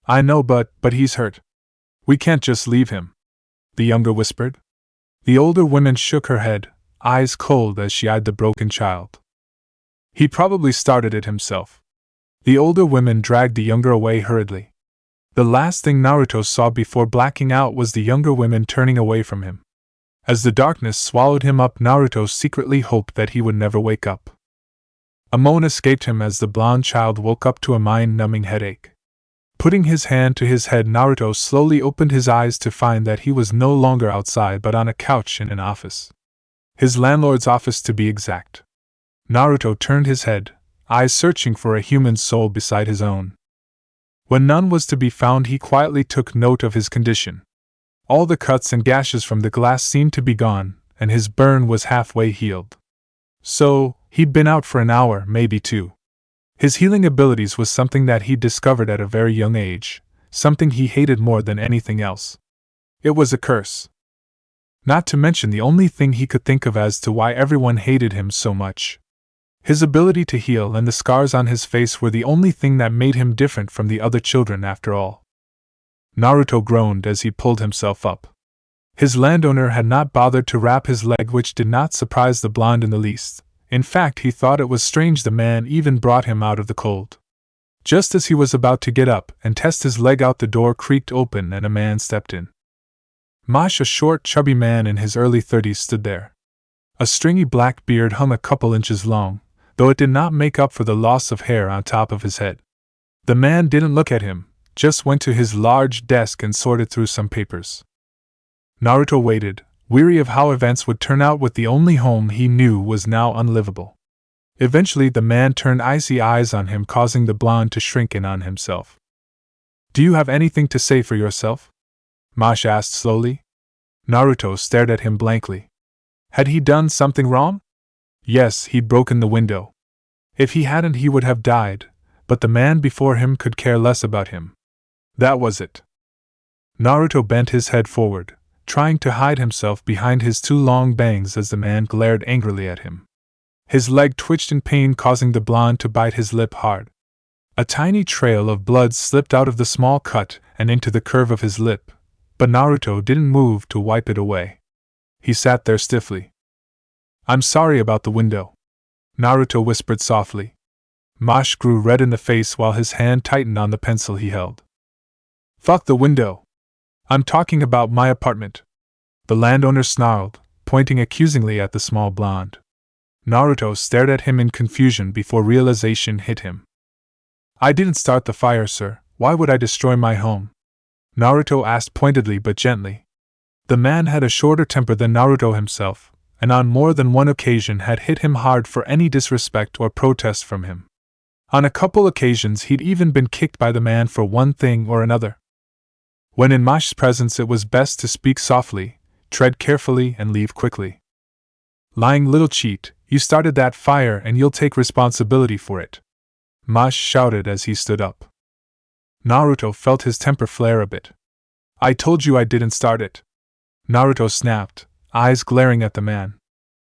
I know, but he's hurt. We can't just leave him, the younger whispered. The older woman shook her head, eyes cold as she eyed the broken child. He probably started it himself. The older woman dragged the younger away hurriedly. The last thing Naruto saw before blacking out was the younger woman turning away from him. As the darkness swallowed him up, Naruto secretly hoped that he would never wake up. A moan escaped him as the blonde child woke up to a mind-numbing headache. Putting his hand to his head, Naruto slowly opened his eyes to find that he was no longer outside but on a couch in an office. His landlord's office, to be exact. Naruto turned his head, eyes searching for a human soul beside his own. When none was to be found, he quietly took note of his condition. All the cuts and gashes from the glass seemed to be gone, and his burn was halfway healed. So, he'd been out for an hour, maybe 2. His healing abilities was something that he'd discovered at a very young age, something he hated more than anything else. It was a curse. Not to mention the only thing he could think of as to why everyone hated him so much. His ability to heal and the scars on his face were the only thing that made him different from the other children after all. Naruto groaned as he pulled himself up. His landowner had not bothered to wrap his leg, which did not surprise the blonde in the least. In fact, he thought it was strange the man even brought him out of the cold. Just as he was about to get up and test his leg out, the door creaked open and a man stepped in. Mosh, a short, chubby man in his early 30s, stood there. A stringy black beard hung a couple inches long, though it did not make up for the loss of hair on top of his head. The man didn't look at him, just went to his large desk and sorted through some papers. Naruto waited, weary of how events would turn out, with the only home he knew was now unlivable. Eventually the man turned icy eyes on him, causing the blonde to shrink in on himself. Do you have anything to say for yourself? Mosh asked slowly. Naruto stared at him blankly. Had he done something wrong? Yes, he'd broken the window. If he hadn't, he would have died, but the man before him could care less about him. That was it. Naruto bent his head forward, trying to hide himself behind his 2 long bangs as the man glared angrily at him. His leg twitched in pain, causing the blonde to bite his lip hard. A tiny trail of blood slipped out of the small cut and into the curve of his lip, but Naruto didn't move to wipe it away. He sat there stiffly. "I'm sorry about the window," Naruto whispered softly. Mosh grew red in the face while his hand tightened on the pencil he held. "Fuck the window! I'm talking about my apartment," the landowner snarled, pointing accusingly at the small blonde. Naruto stared at him in confusion before realization hit him. "I didn't start the fire, sir. Why would I destroy my home?" Naruto asked pointedly but gently. The man had a shorter temper than Naruto himself, and on more than one occasion had hit him hard for any disrespect or protest from him. On a couple occasions he'd even been kicked by the man for one thing or another. When in Mosh's presence it was best to speak softly, tread carefully and leave quickly. "Lying little cheat, you started that fire and you'll take responsibility for it," Mosh shouted as he stood up. Naruto felt his temper flare a bit. "I told you I didn't start it," Naruto snapped, eyes glaring at the man.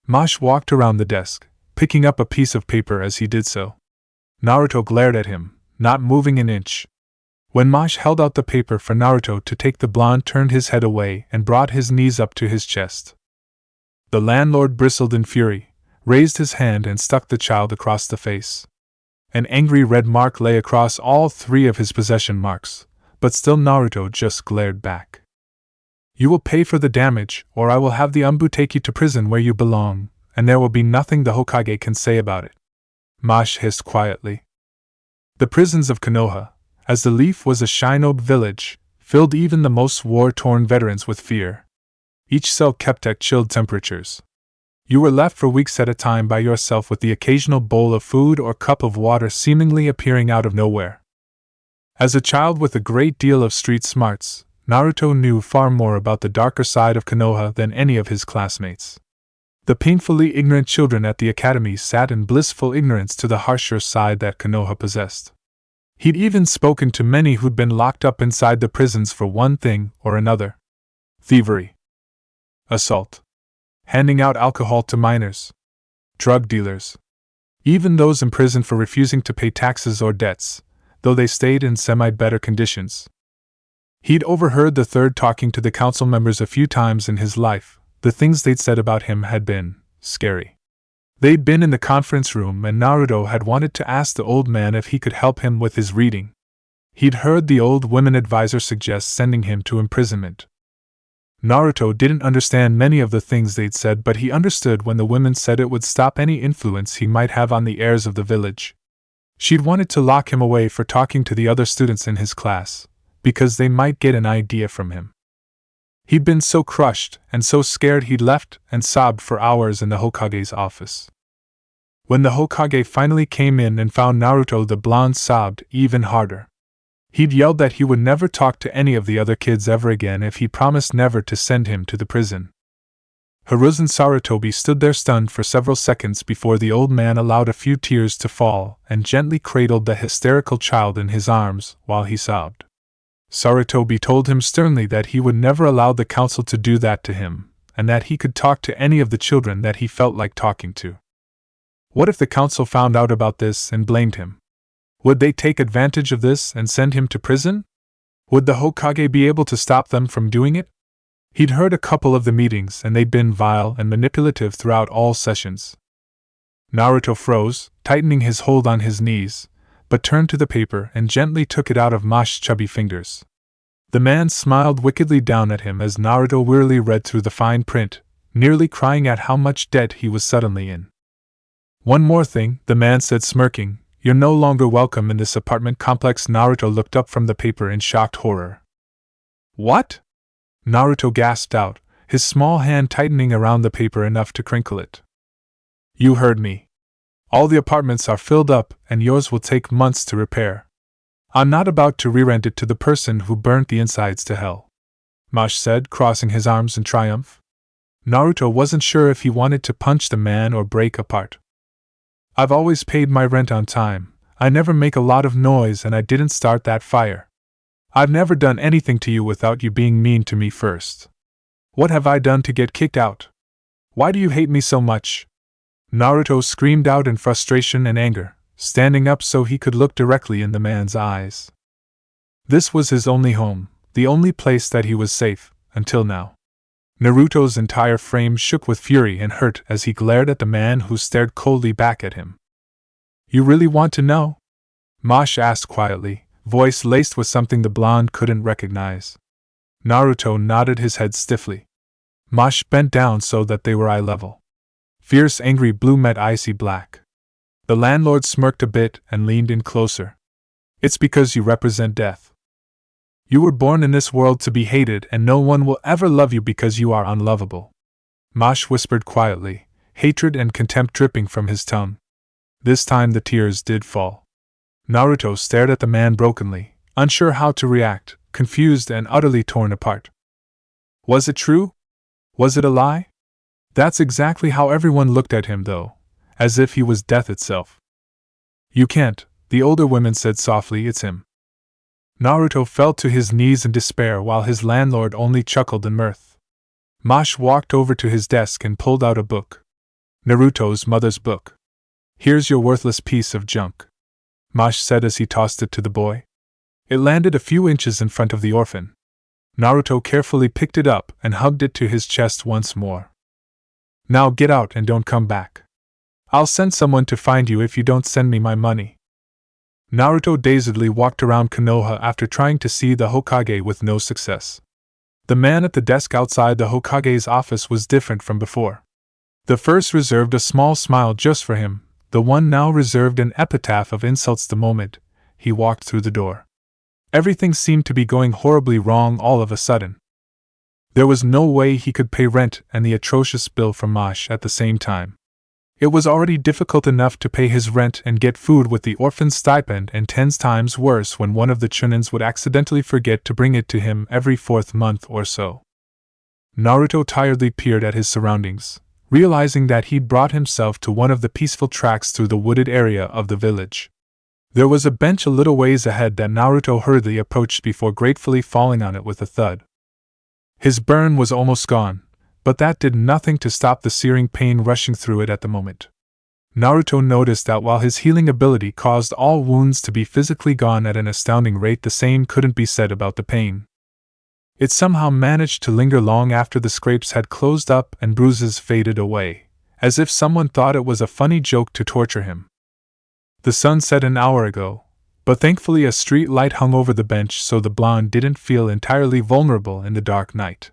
Mosh walked around the desk, picking up a piece of paper as he did so. Naruto glared at him, not moving an inch. When Mosh held out the paper for Naruto to take, the blonde turned his head away and brought his knees up to his chest. The landlord bristled in fury, raised his hand and struck the child across the face. An angry red mark lay across all three of his possession marks, but still Naruto just glared back. "You will pay for the damage, or I will have the Umbu take you to prison where you belong, and there will be nothing the Hokage can say about it," Mosh hissed quietly. The prisons of Konoha, as the Leaf was a shinobi village, filled even the most war-torn veterans with fear. Each cell kept at chilled temperatures. You were left for weeks at a time by yourself, with the occasional bowl of food or cup of water seemingly appearing out of nowhere. As a child with a great deal of street smarts, Naruto knew far more about the darker side of Konoha than any of his classmates. The painfully ignorant children at the academy sat in blissful ignorance to the harsher side that Konoha possessed. He'd even spoken to many who'd been locked up inside the prisons for one thing or another: thievery, assault, handing out alcohol to minors, drug dealers, even those imprisoned for refusing to pay taxes or debts, though they stayed in semi-better conditions. He'd overheard the third talking to the council members a few times in his life. The things they'd said about him had been scary. They'd been in the conference room and Naruto had wanted to ask the old man if he could help him with his reading. He'd heard the old women advisor suggest sending him to imprisonment. Naruto didn't understand many of the things they'd said, but he understood when the women said it would stop any influence he might have on the heirs of the village. She'd wanted to lock him away for talking to the other students in his class, because they might get an idea from him. He'd been so crushed and so scared he'd left and sobbed for hours in the Hokage's office. When the Hokage finally came in and found Naruto, the blonde sobbed even harder. He'd yelled that he would never talk to any of the other kids ever again if he promised never to send him to the prison. Hiruzen Sarutobi stood there stunned for several seconds before the old man allowed a few tears to fall and gently cradled the hysterical child in his arms while he sobbed. Sarutobi told him sternly that he would never allow the council to do that to him, and that he could talk to any of the children that he felt like talking to. What if the council found out about this and blamed him? Would they take advantage of this and send him to prison? Would the Hokage be able to stop them from doing it? He'd heard a couple of the meetings and they'd been vile and manipulative throughout all sessions. Naruto froze, tightening his hold on his knees, but turned to the paper and gently took it out of Mosh's chubby fingers. The man smiled wickedly down at him as Naruto wearily read through the fine print, nearly crying at how much debt he was suddenly in. "One more thing," the man said, smirking. "You're no longer welcome in this apartment complex." Naruto looked up from the paper in shocked horror. "What?" Naruto gasped out, his small hand tightening around the paper enough to crinkle it. "You heard me. All the apartments are filled up, and yours will take months to repair. I'm not about to re-rent it to the person who burnt the insides to hell," Mosh said, crossing his arms in triumph. Naruto wasn't sure if he wanted to punch the man or break apart. "I've always paid my rent on time, I never make a lot of noise, and I didn't start that fire. I've never done anything to you without you being mean to me first. What have I done to get kicked out? Why do you hate me so much?" Naruto screamed out in frustration and anger, standing up so he could look directly in the man's eyes. This was his only home, the only place that he was safe, until now. Naruto's entire frame shook with fury and hurt as he glared at the man who stared coldly back at him. You really want to know? Mosh asked quietly, voice laced with something the blonde couldn't recognize. Naruto nodded his head stiffly. Mosh bent down so that they were eye level. Fierce angry blue met icy black. The landlord smirked a bit and leaned in closer. It's because you represent death. You were born in this world to be hated and no one will ever love you because you are unlovable. Mosh whispered quietly, hatred and contempt dripping from his tongue. This time the tears did fall. Naruto stared at the man brokenly, unsure how to react, confused and utterly torn apart. Was it true? Was it a lie? That's exactly how everyone looked at him though, as if he was death itself. You can't, the older woman said softly, it's him. Naruto fell to his knees in despair while his landlord only chuckled in mirth. Mosh walked over to his desk and pulled out a book. Naruto's mother's book. Here's your worthless piece of junk, Mosh said as he tossed it to the boy. It landed a few inches in front of the orphan. Naruto carefully picked it up and hugged it to his chest once more. Now get out and don't come back. I'll send someone to find you if you don't send me my money. Naruto dazedly walked around Konoha after trying to see the Hokage with no success. The man at the desk outside the Hokage's office was different from before. The first reserved a small smile just for him, the one now reserved an epitaph of insults the moment he walked through the door. Everything seemed to be going horribly wrong all of a sudden. There was no way he could pay rent and the atrocious bill from Mosh at the same time. It was already difficult enough to pay his rent and get food with the orphan's stipend, and 10 times worse when one of the chunins would accidentally forget to bring it to him every 4th month or so. Naruto tiredly peered at his surroundings, realizing that he'd brought himself to one of the peaceful tracks through the wooded area of the village. There was a bench a little ways ahead that Naruto hurriedly approached before gratefully falling on it with a thud. His burn was almost gone, but that did nothing to stop the searing pain rushing through it at the moment. Naruto noticed that while his healing ability caused all wounds to be physically gone at an astounding rate, the same couldn't be said about the pain. It somehow managed to linger long after the scrapes had closed up and bruises faded away, as if someone thought it was a funny joke to torture him. The sun set an hour ago, but thankfully a street light hung over the bench so the blonde didn't feel entirely vulnerable in the dark night.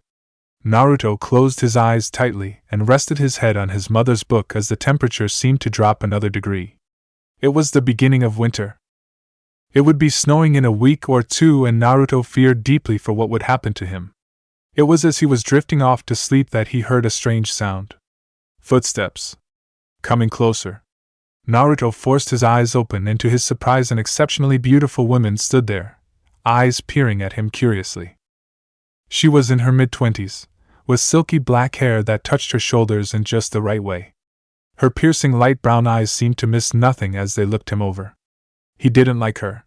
Naruto closed his eyes tightly and rested his head on his mother's book as the temperature seemed to drop another degree. It was the beginning of winter. It would be snowing in a week or two, and Naruto feared deeply for what would happen to him. It was as he was drifting off to sleep that he heard a strange sound. Footsteps. Coming closer. Naruto forced his eyes open, and to his surprise an exceptionally beautiful woman stood there, eyes peering at him curiously. She was in her mid-20s, with silky black hair that touched her shoulders in just the right way. Her piercing light brown eyes seemed to miss nothing as they looked him over. He didn't like her.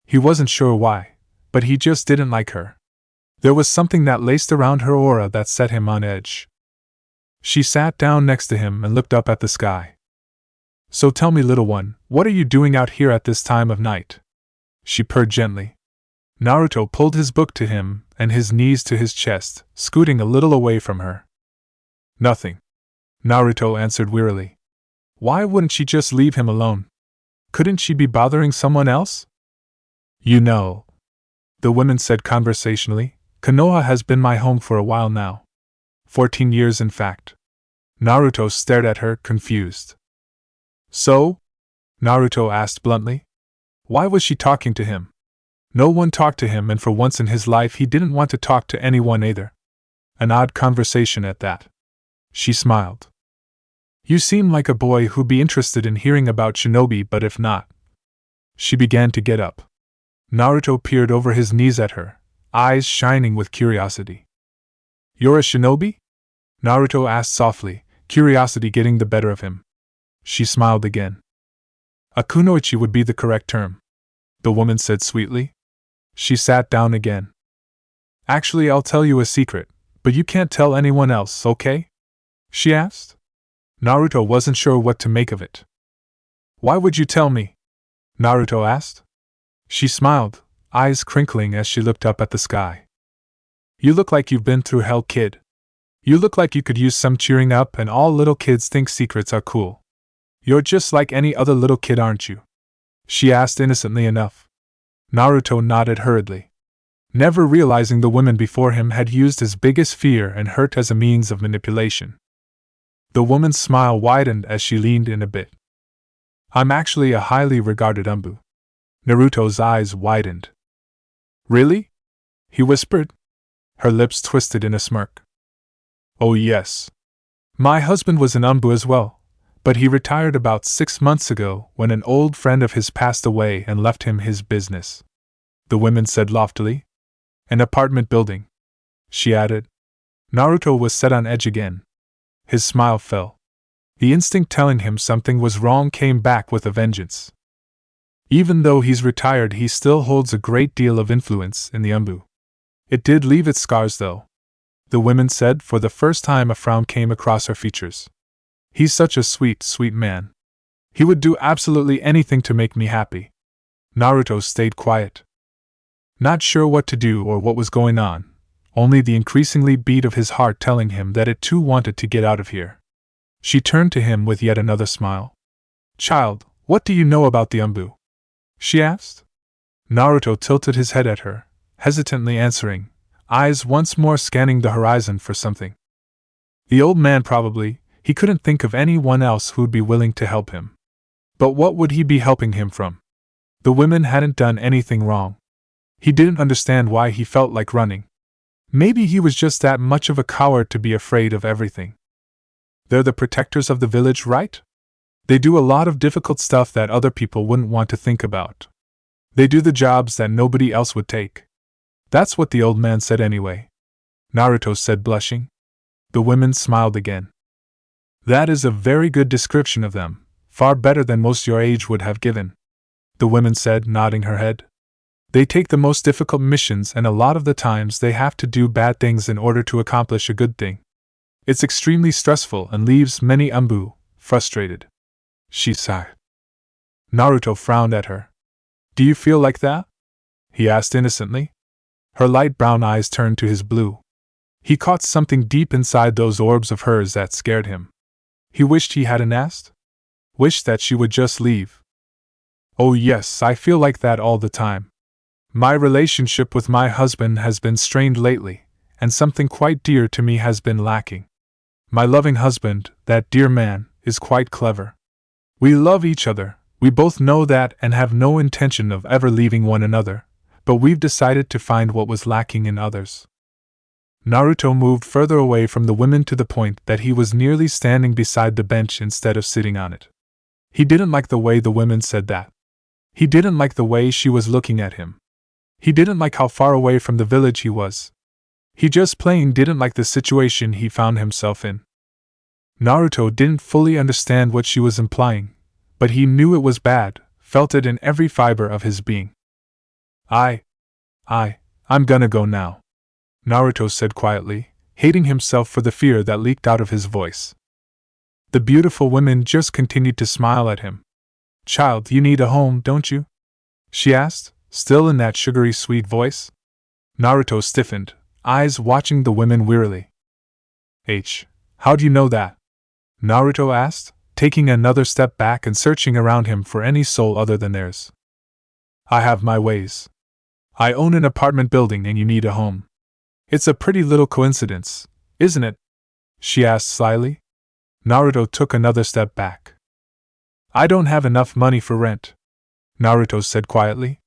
He wasn't sure why, but he just didn't like her. There was something that laced around her aura that set him on edge. She sat down next to him and looked up at the sky. So tell me, little one, what are you doing out here at this time of night? She purred gently. Naruto pulled his book to him and his knees to his chest, scooting a little away from her. Nothing, Naruto answered wearily. Why wouldn't she just leave him alone? Couldn't she be bothering someone else? You know, the woman said conversationally, Konoha has been my home for a while now. 14 years in fact. Naruto stared at her, confused. So? Naruto asked bluntly. Why was she talking to him? No one talked to him, and for once in his life he didn't want to talk to anyone either. An odd conversation at that. She smiled. You seem like a boy who'd be interested in hearing about shinobi, but if not. She began to get up. Naruto peered over his knees at her, eyes shining with curiosity. You're a shinobi? Naruto asked softly, curiosity getting the better of him. She smiled again. A kunoichi would be the correct term, the woman said sweetly. She sat down again. Actually, I'll tell you a secret, but you can't tell anyone else, okay? She asked. Naruto wasn't sure what to make of it. Why would you tell me? Naruto asked. She smiled, eyes crinkling as she looked up at the sky. You look like you've been through hell, kid. You look like you could use some cheering up, and all little kids think secrets are cool. You're just like any other little kid, aren't you? She asked innocently enough. Naruto nodded hurriedly, never realizing the woman before him had used his biggest fear and hurt as a means of manipulation. The woman's smile widened as she leaned in a bit. I'm actually a highly regarded Umbu. Naruto's eyes widened. Really? He whispered. Her lips twisted in a smirk. Oh yes. My husband was an Umbu as well, but he retired about 6 months ago when an old friend of his passed away and left him his business. The woman said loftily. An apartment building, she added. Naruto was set on edge again. His smile fell. The instinct telling him something was wrong came back with a vengeance. Even though he's retired, he still holds a great deal of influence in the Umbu. It did leave its scars, though. The woman said. For the first time a frown came across her features. He's such a sweet, sweet man. He would do absolutely anything to make me happy. Naruto stayed quiet. Not sure what to do or what was going on, only the increasingly beat of his heart telling him that it too wanted to get out of here. She turned to him with yet another smile. Child, what do you know about the Umbu? She asked. Naruto tilted his head at her, hesitantly answering, eyes once more scanning the horizon for something. The old man probably. He couldn't think of anyone else who would be willing to help him. But what would he be helping him from? The women hadn't done anything wrong. He didn't understand why he felt like running. Maybe he was just that much of a coward to be afraid of everything. They're the protectors of the village, right? They do a lot of difficult stuff that other people wouldn't want to think about. They do the jobs that nobody else would take. That's what the old man said anyway. Naruto said, blushing. The women smiled again. That is a very good description of them, far better than most your age would have given. The woman said, nodding her head. They take the most difficult missions, and a lot of the times they have to do bad things in order to accomplish a good thing. It's extremely stressful and leaves many Umbu frustrated. She sighed. Naruto frowned at her. Do you feel like that? He asked innocently. Her light brown eyes turned to his blue. He caught something deep inside those orbs of hers that scared him. He wished he hadn't asked. Wished that she would just leave. Oh yes, I feel like that all the time. My relationship with my husband has been strained lately, and something quite dear to me has been lacking. My loving husband, that dear man, is quite clever. We love each other, we both know that, and have no intention of ever leaving one another, but we've decided to find what was lacking in others. Naruto moved further away from the women to the point that he was nearly standing beside the bench instead of sitting on it. He didn't like the way the women said that. He didn't like the way she was looking at him. He didn't like how far away from the village he was. He just plain didn't like the situation he found himself in. Naruto didn't fully understand what she was implying, but he knew it was bad, felt it in every fiber of his being. I'm gonna go now, Naruto said quietly, hating himself for the fear that leaked out of his voice. The beautiful women just continued to smile at him. Child, you need a home, don't you? She asked, still in that sugary sweet voice. Naruto stiffened, eyes watching the women wearily. How do you know that? Naruto asked, taking another step back and searching around him for any soul other than theirs. I have my ways. I own an apartment building and you need a home. It's a pretty little coincidence, isn't it? She asked slyly. Naruto took another step back. I don't have enough money for rent, Naruto said quietly.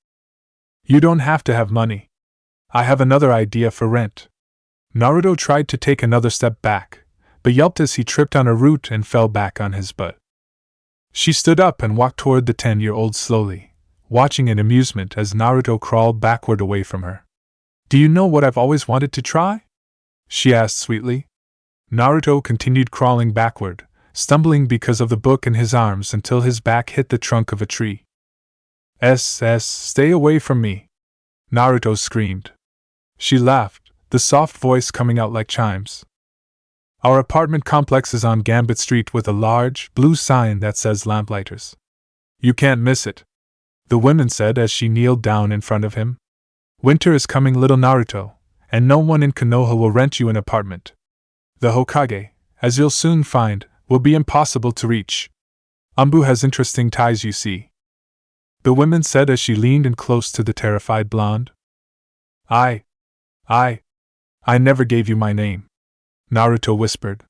You don't have to have money. I have another idea for rent. Naruto tried to take another step back, but yelped as he tripped on a root and fell back on his butt. She stood up and walked toward the 10-year-old slowly, watching in amusement as Naruto crawled backward away from her. Do you know what I've always wanted to try? She asked sweetly. Naruto continued crawling backward, stumbling because of the book in his arms until his back hit the trunk of a tree. Stay away from me, Naruto screamed. She laughed, the soft voice coming out like chimes. Our apartment complex is on Gambit Street with a large, blue sign that says Lamplighters. You can't miss it, the woman said as she kneeled down in front of him. Winter is coming, little Naruto, and no one in Konoha will rent you an apartment. The Hokage, as you'll soon find, will be impossible to reach. Umbu has interesting ties, you see, the woman said as she leaned in close to the terrified blonde. I never gave you my name, Naruto whispered.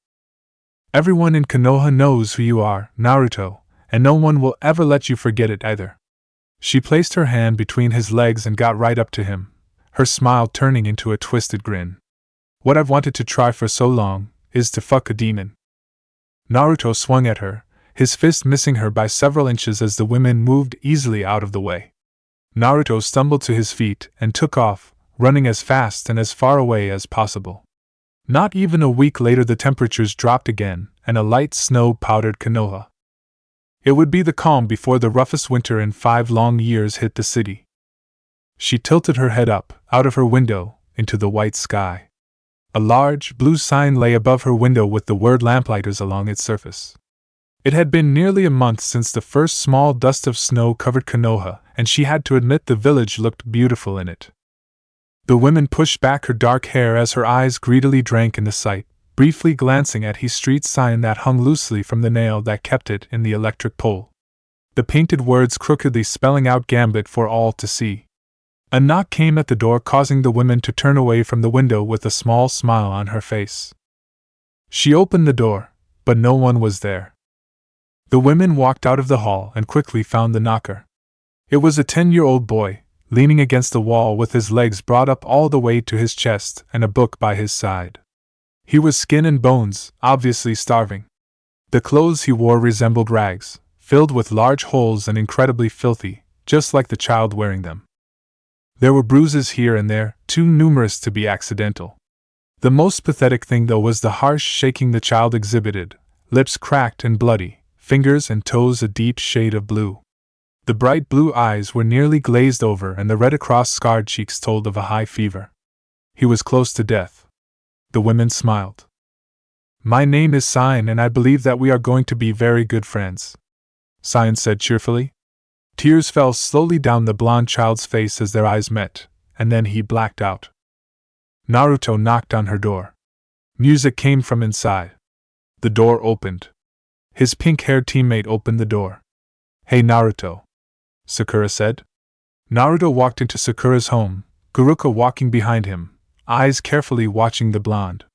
Everyone in Konoha knows who you are, Naruto, and no one will ever let you forget it either. She placed her hand between his legs and got right up to him, her smile turning into a twisted grin. What I've wanted to try for so long is to fuck a demon. Naruto swung at her, his fist missing her by several inches as the women moved easily out of the way. Naruto stumbled to his feet and took off, running as fast and as far away as possible. Not even a week later the temperatures dropped again, and a light snow powdered Konoha. It would be the calm before the roughest winter in 5 long years hit the city. She tilted her head up, out of her window, into the white sky. A large, blue sign lay above her window with the word Lamplighters along its surface. It had been nearly a month since the first small dust of snow covered Konoha, and she had to admit the village looked beautiful in it. The woman pushed back her dark hair as her eyes greedily drank in the sight, briefly glancing at his street sign that hung loosely from the nail that kept it in the electric pole. The painted words crookedly spelling out Gambit for all to see. A knock came at the door, causing the woman to turn away from the window with a small smile on her face. She opened the door, but no one was there. The women walked out of the hall and quickly found the knocker. It was a 10-year-old boy, leaning against the wall with his legs brought up all the way to his chest and a book by his side. He was skin and bones, obviously starving. The clothes he wore resembled rags, filled with large holes and incredibly filthy, just like the child wearing them. There were bruises here and there, too numerous to be accidental. The most pathetic thing, though, was the harsh shaking the child exhibited, lips cracked and bloody, fingers and toes a deep shade of blue. The bright blue eyes were nearly glazed over and the red across scarred cheeks told of a high fever. He was close to death. The women smiled. My name is Cyan and I believe that we are going to be very good friends, Cyan said cheerfully. Tears fell slowly down the blonde child's face as their eyes met, and then he blacked out. Naruto knocked on her door. Music came from inside. The door opened. His pink-haired teammate opened the door. Hey Naruto, Sakura said. Naruto walked into Sakura's home, Guruko walking behind him, eyes carefully watching the blonde.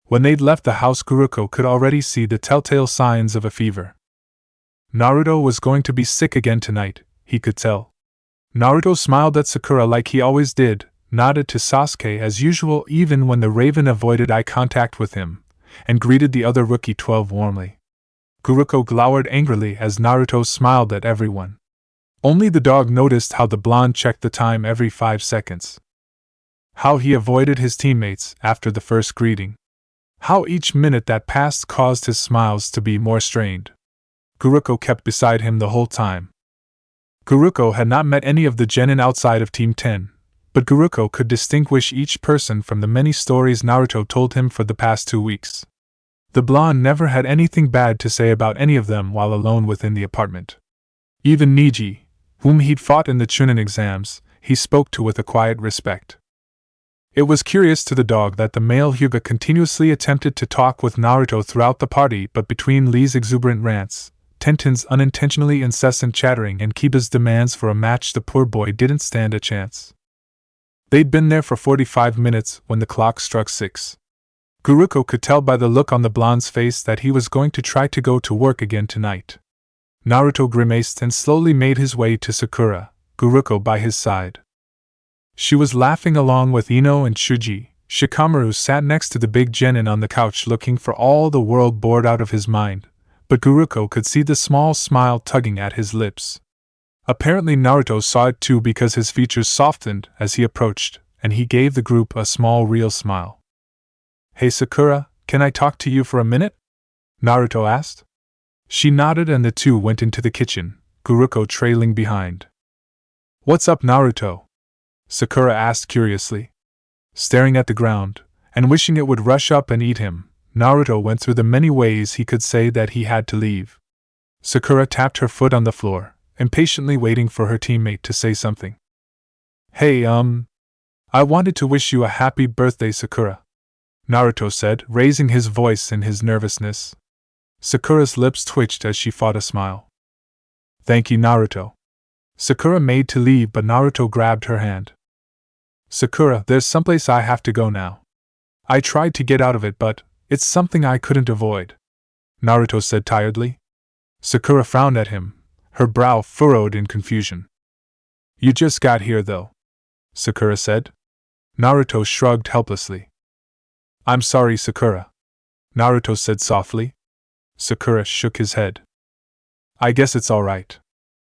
When they'd left the house, Guruko could already see the telltale signs of a fever. Naruto was going to be sick again tonight, he could tell. Naruto smiled at Sakura like he always did, nodded to Sasuke as usual even when the Raven avoided eye contact with him, and greeted the other Rookie 12 warmly. Guruko glowered angrily as Naruto smiled at everyone. Only the dog noticed how the blonde checked the time every 5 seconds. How he avoided his teammates after the first greeting. How each minute that passed caused his smiles to be more strained. Guruko kept beside him the whole time. Guruko had not met any of the genin outside of Team 10, but Guruko could distinguish each person from the many stories Naruto told him for the past 2 weeks. The blonde never had anything bad to say about any of them while alone within the apartment. Even Niji, whom he'd fought in the Chunin exams, he spoke to with a quiet respect. It was curious to the dog that the male Hyuga continuously attempted to talk with Naruto throughout the party, but between Lee's exuberant rants, Tenten's unintentionally incessant chattering, and Kiba's demands for a match, the poor boy didn't stand a chance. They'd been there for 45 minutes when the clock struck 6. Guruko could tell by the look on the blonde's face that he was going to try to go to work again tonight. Naruto grimaced and slowly made his way to Sakura, Guruko by his side. She was laughing along with Ino and Shuji. Shikamaru sat next to the big genin on the couch looking for all the world bored out of his mind, but Guruko could see the small smile tugging at his lips. Apparently Naruto saw it too because his features softened as he approached, and he gave the group a small real smile. Hey Sakura, can I talk to you for a minute? Naruto asked. She nodded and the two went into the kitchen, Guruko trailing behind. What's up, Naruto? Sakura asked curiously. Staring at the ground, and wishing it would rush up and eat him, Naruto went through the many ways he could say that he had to leave. Sakura tapped her foot on the floor, impatiently waiting for her teammate to say something. Hey, I wanted to wish you a happy birthday, Sakura, Naruto said, raising his voice in his nervousness. Sakura's lips twitched as she fought a smile. Thank you, Naruto. Sakura made to leave, but Naruto grabbed her hand. Sakura, there's someplace I have to go now. I tried to get out of it, but it's something I couldn't avoid, Naruto said tiredly. Sakura frowned at him, her brow furrowed in confusion. You just got here, though, Sakura said. Naruto shrugged helplessly. I'm sorry, Sakura, Naruto said softly. Sakura shook his head. I guess it's all right.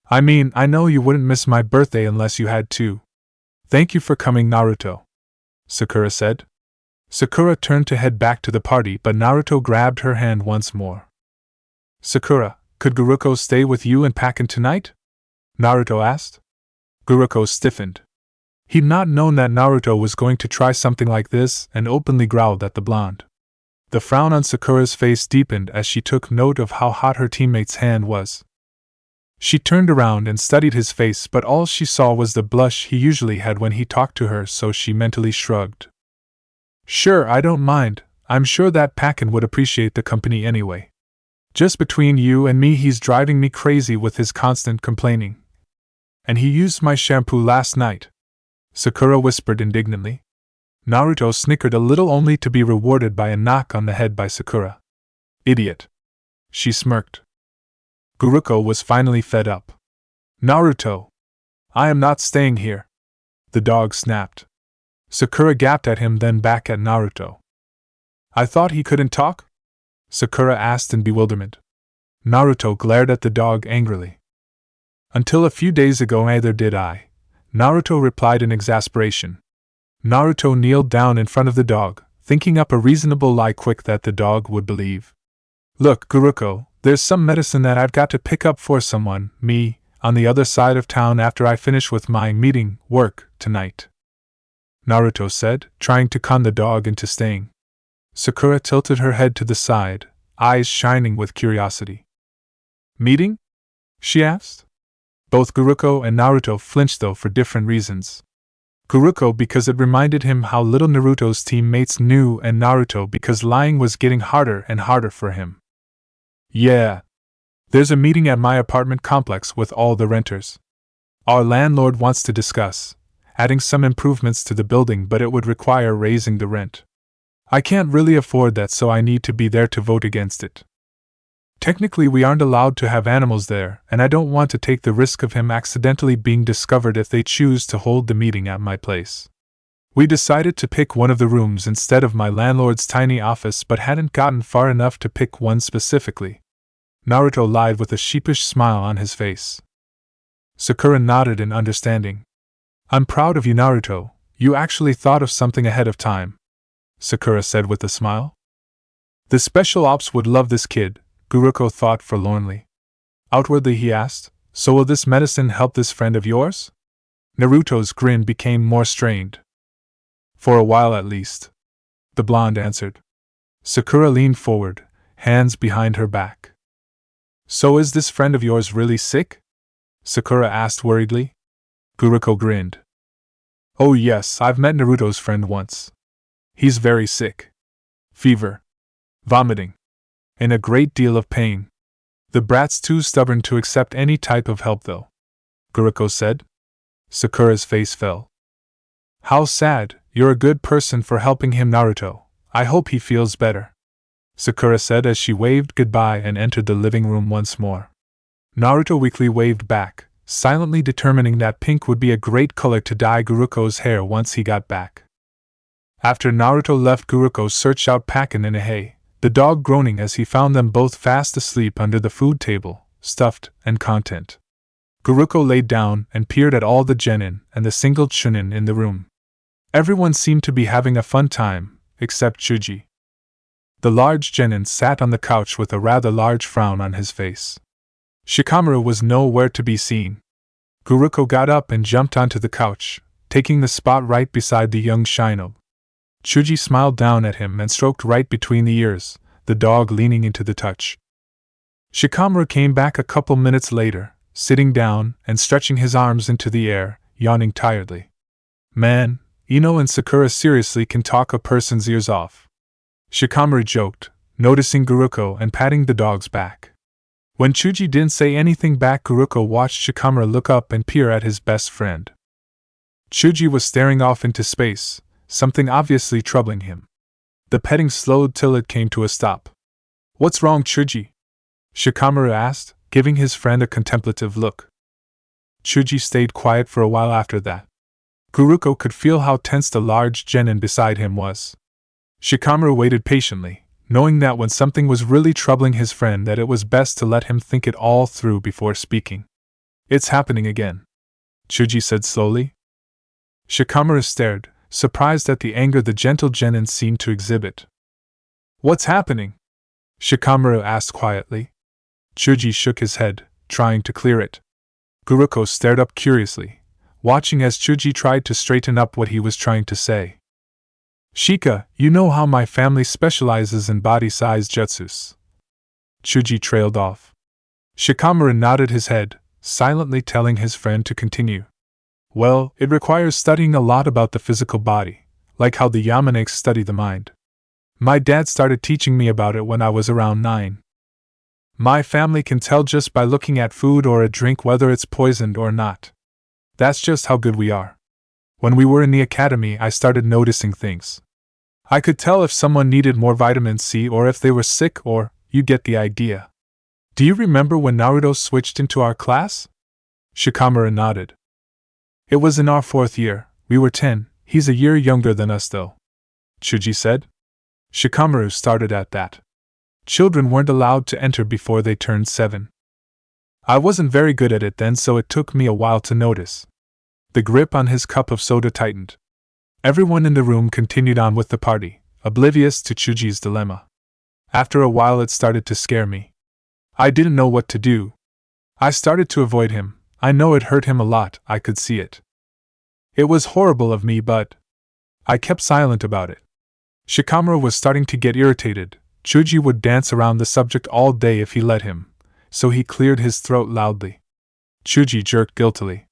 I mean, I know you wouldn't miss my birthday unless you had to. Thank you for coming, Naruto, Sakura said. Sakura turned to head back to the party, but Naruto grabbed her hand once more. Sakura, could Guruko stay with you and Pakken tonight? Naruto asked. Guruko stiffened. He'd not known that Naruto was going to try something like this and openly growled at the blonde. The frown on Sakura's face deepened as she took note of how hot her teammate's hand was. She turned around and studied his face, but all she saw was the blush he usually had when he talked to her, so she mentally shrugged. Sure, I don't mind. I'm sure that Pakken would appreciate the company anyway. Just between you and me, he's driving me crazy with his constant complaining. And he used my shampoo last night, Sakura whispered indignantly. Naruto snickered a little, only to be rewarded by a knock on the head by Sakura. Idiot. She smirked. Guruko was finally fed up. Naruto! I am not staying here, the dog snapped. Sakura gaped at him, then back at Naruto. I thought he couldn't talk? Sakura asked in bewilderment. Naruto glared at the dog angrily. Until a few days ago neither did I, Naruto replied in exasperation. Naruto kneeled down in front of the dog, thinking up a reasonable lie quick that the dog would believe. Look, Guruko, there's some medicine that I've got to pick up for someone, me, on the other side of town after I finish with my work tonight, Naruto said, trying to con the dog into staying. Sakura tilted her head to the side, eyes shining with curiosity. Meeting? She asked. Both Guruko and Naruto flinched, though for different reasons. Guruko because it reminded him how little Naruto's teammates knew, and Naruto because lying was getting harder and harder for him. Yeah. There's a meeting at my apartment complex with all the renters. Our landlord wants to discuss adding some improvements to the building, but it would require raising the rent. I can't really afford that, so I need to be there to vote against it. Technically, we aren't allowed to have animals there, and I don't want to take the risk of him accidentally being discovered if they choose to hold the meeting at my place. We decided to pick one of the rooms instead of my landlord's tiny office, but hadn't gotten far enough to pick one specifically. Naruto lied with a sheepish smile on his face. Sakura nodded in understanding. I'm proud of you, Naruto. You actually thought of something ahead of time, Sakura said with a smile. The special ops would love this kid, Guruko thought forlornly. Outwardly he asked, so will this medicine help this friend of yours? Naruto's grin became more strained. For a while at least, the blonde answered. Sakura leaned forward, hands behind her back. So is this friend of yours really sick? Sakura asked worriedly. Guruko grinned. Oh yes, I've met Naruto's friend once. He's very sick. Fever. Vomiting. In a great deal of pain. The brat's too stubborn to accept any type of help though, Guruko said. Sakura's face fell. How sad, you're a good person for helping him, Naruto. I hope he feels better, Sakura said as she waved goodbye and entered the living room once more. Naruto weakly waved back, silently determining that pink would be a great color to dye Guruko's hair once he got back. After Naruto left, Guruko searched out Pakken and Ahei, the dog groaning as he found them both fast asleep under the food table, stuffed and content. Guruko laid down and peered at all the genin and the single chunin in the room. Everyone seemed to be having a fun time, except Chuji. The large genin sat on the couch with a rather large frown on his face. Shikamaru was nowhere to be seen. Guruko got up and jumped onto the couch, taking the spot right beside the young shinobi. Chuji smiled down at him and stroked right between the ears, the dog leaning into the touch. Shikamaru came back a couple minutes later, sitting down and stretching his arms into the air, yawning tiredly. Man, Ino and Sakura seriously can talk a person's ears off. Shikamaru joked, noticing Guruko and patting the dog's back. When Chuji didn't say anything back, Guruko watched Shikamaru look up and peer at his best friend. Chuji was staring off into space, something obviously troubling him. The petting slowed till it came to a stop. "What's wrong, Chuji?" Shikamaru asked, giving his friend a contemplative look. Chuji stayed quiet for a while after that. Guruko could feel how tense the large genin beside him was. Shikamaru waited patiently, knowing that when something was really troubling his friend that it was best to let him think it all through before speaking. "It's happening again," Chuji said slowly. Shikamaru stared, surprised at the anger the gentle genin seemed to exhibit. "What's happening?" Shikamaru asked quietly. Chuji shook his head, trying to clear it. Guruko stared up curiously, watching as Chuji tried to straighten up what he was trying to say. "Shika, you know how my family specializes in body-size jutsus." Chuji trailed off. Shikamaru nodded his head, silently telling his friend to continue. "Well, it requires studying a lot about the physical body, like how the Yamanakes study the mind. My dad started teaching me about it when I was around 9. My family can tell just by looking at food or a drink whether it's poisoned or not. That's just how good we are. When we were in the academy, I started noticing things. I could tell if someone needed more vitamin C or if they were sick, or, you get the idea. Do you remember when Naruto switched into our class?" Shikamaru nodded. "It was in our 4th year, we were 10, he's a year younger than us though," Chuji said. Shikamaru started at that. Children weren't allowed to enter before they turned 7. I wasn't very good at it then, so it took me a while to notice. The grip on his cup of soda tightened. Everyone in the room continued on with the party, oblivious to Chuji's dilemma. After a while it started to scare me. I didn't know what to do. I started to avoid him. I know it hurt him a lot, I could see it. It was horrible of me, but I kept silent about it. Shikamaru was starting to get irritated. Chuji would dance around the subject all day if he let him, so he cleared his throat loudly. Chuji jerked guiltily.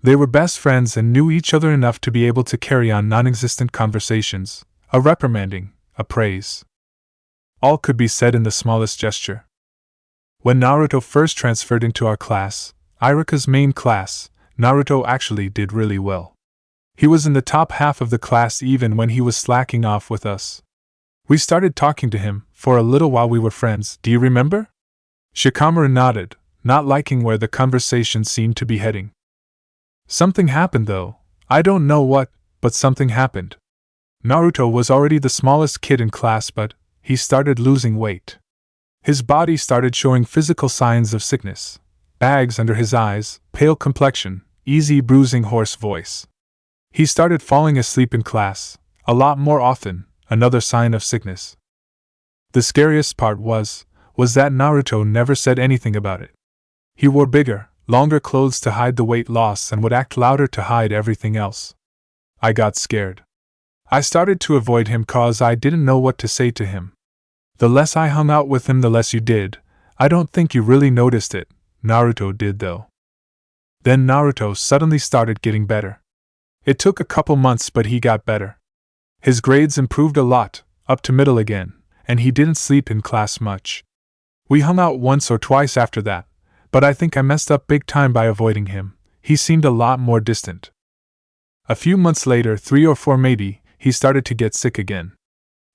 They were best friends and knew each other enough to be able to carry on non-existent conversations, a reprimanding, a praise. All could be said in the smallest gesture. When Naruto first transferred into our class, Iruka's main class, Naruto actually did really well. He was in the top half of the class even when he was slacking off with us. We started talking to him, for a little while we were friends, do you remember? Shikamaru nodded, not liking where the conversation seemed to be heading. Something happened though, I don't know what, but something happened. Naruto was already the smallest kid in class, but he started losing weight. His body started showing physical signs of sickness. Bags under his eyes, pale complexion, easy bruising, hoarse voice. He started falling asleep in class, a lot more often, another sign of sickness. The scariest part was that Naruto never said anything about it. He wore bigger, longer clothes to hide the weight loss and would act louder to hide everything else. I got scared. I started to avoid him cause I didn't know what to say to him. The less I hung out with him, the less you did. I don't think you really noticed it. Naruto did though. Then Naruto suddenly started getting better. It took a couple months, but he got better. His grades improved a lot, up to middle again, and he didn't sleep in class much. We hung out once or twice after that, but I think I messed up big time by avoiding him. He seemed a lot more distant. A few months later, 3 or 4 maybe, he started to get sick again.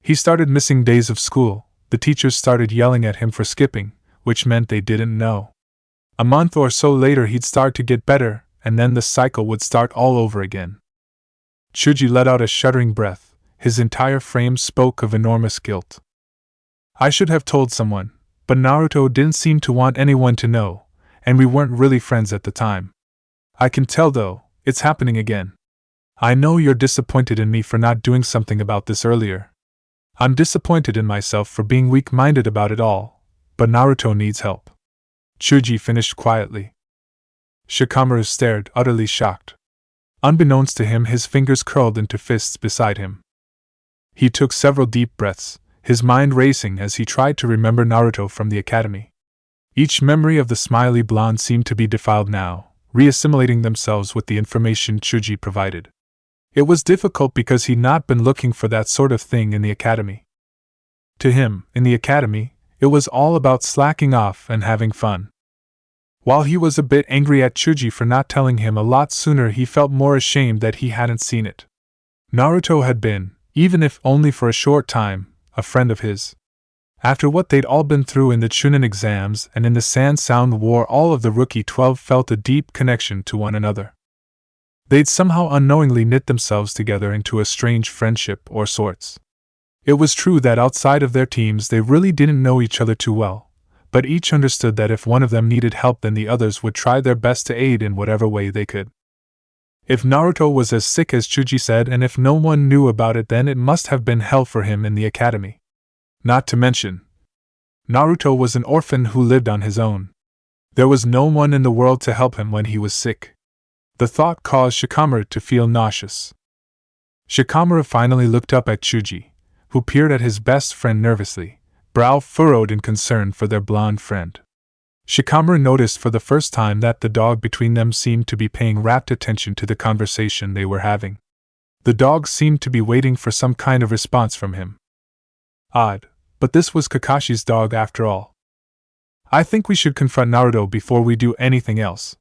He started missing days of school. The teachers started yelling at him for skipping, which meant they didn't know. A month or so later he'd start to get better, and then the cycle would start all over again. Chuji let out a shuddering breath. His entire frame spoke of enormous guilt. I should have told someone, but Naruto didn't seem to want anyone to know, and we weren't really friends at the time. I can tell though, it's happening again. I know you're disappointed in me for not doing something about this earlier. I'm disappointed in myself for being weak-minded about it all, but Naruto needs help. Chuji finished quietly. Shikamaru stared, utterly shocked. Unbeknownst to him, his fingers curled into fists beside him. He took several deep breaths, his mind racing as he tried to remember Naruto from the academy. Each memory of the smiley blonde seemed to be defiled now, reassimilating themselves with the information Chuji provided. It was difficult because he'd not been looking for that sort of thing in the academy. To him, in the academy, it was all about slacking off and having fun. While he was a bit angry at Chuji for not telling him a lot sooner, he felt more ashamed that he hadn't seen it. Naruto had been, even if only for a short time, a friend of his. After what they'd all been through in the Chunin exams and in the Sand Sound War, all of the Rookie 12 felt a deep connection to one another. They'd somehow unknowingly knit themselves together into a strange friendship or sorts. It was true that outside of their teams they really didn't know each other too well, but each understood that if one of them needed help then the others would try their best to aid in whatever way they could. If Naruto was as sick as Chuji said, and if no one knew about it, then it must have been hell for him in the academy. Not to mention, Naruto was an orphan who lived on his own. There was no one in the world to help him when he was sick. The thought caused Shikamaru to feel nauseous. Shikamaru finally looked up at Chuji, who peered at his best friend nervously, brow furrowed in concern for their blonde friend. Shikamaru noticed for the first time that the dog between them seemed to be paying rapt attention to the conversation they were having. The dog seemed to be waiting for some kind of response from him. Odd, but this was Kakashi's dog after all. I think we should confront Naruto before we do anything else.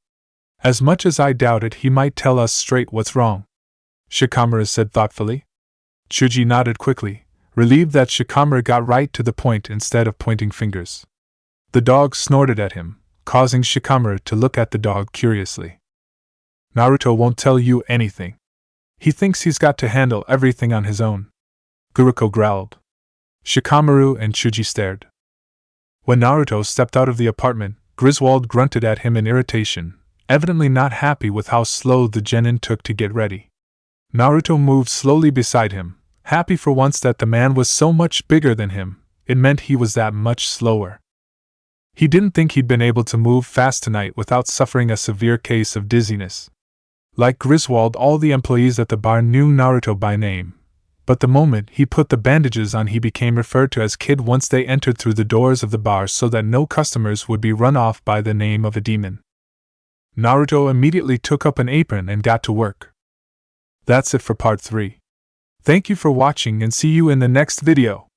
As much as I doubt it, he might tell us straight what's wrong, Shikamaru said thoughtfully. Chuji nodded quickly, relieved that Shikamaru got right to the point instead of pointing fingers. The dog snorted at him, causing Shikamaru to look at the dog curiously. Naruto won't tell you anything. He thinks he's got to handle everything on his own, Guruko growled. Shikamaru and Chuji stared. When Naruto stepped out of the apartment, Griswold grunted at him in irritation, evidently not happy with how slow the genin took to get ready. Naruto moved slowly beside him, happy for once that the man was so much bigger than him. It meant he was that much slower. He didn't think he'd been able to move fast tonight without suffering a severe case of dizziness. Like Griswold, all the employees at the bar knew Naruto by name, but the moment he put the bandages on he became referred to as Kid once they entered through the doors of the bar so that no customers would be run off by the name of a demon. Naruto immediately took up an apron and got to work. That's it for part 3. Thank you for watching and see you in the next video.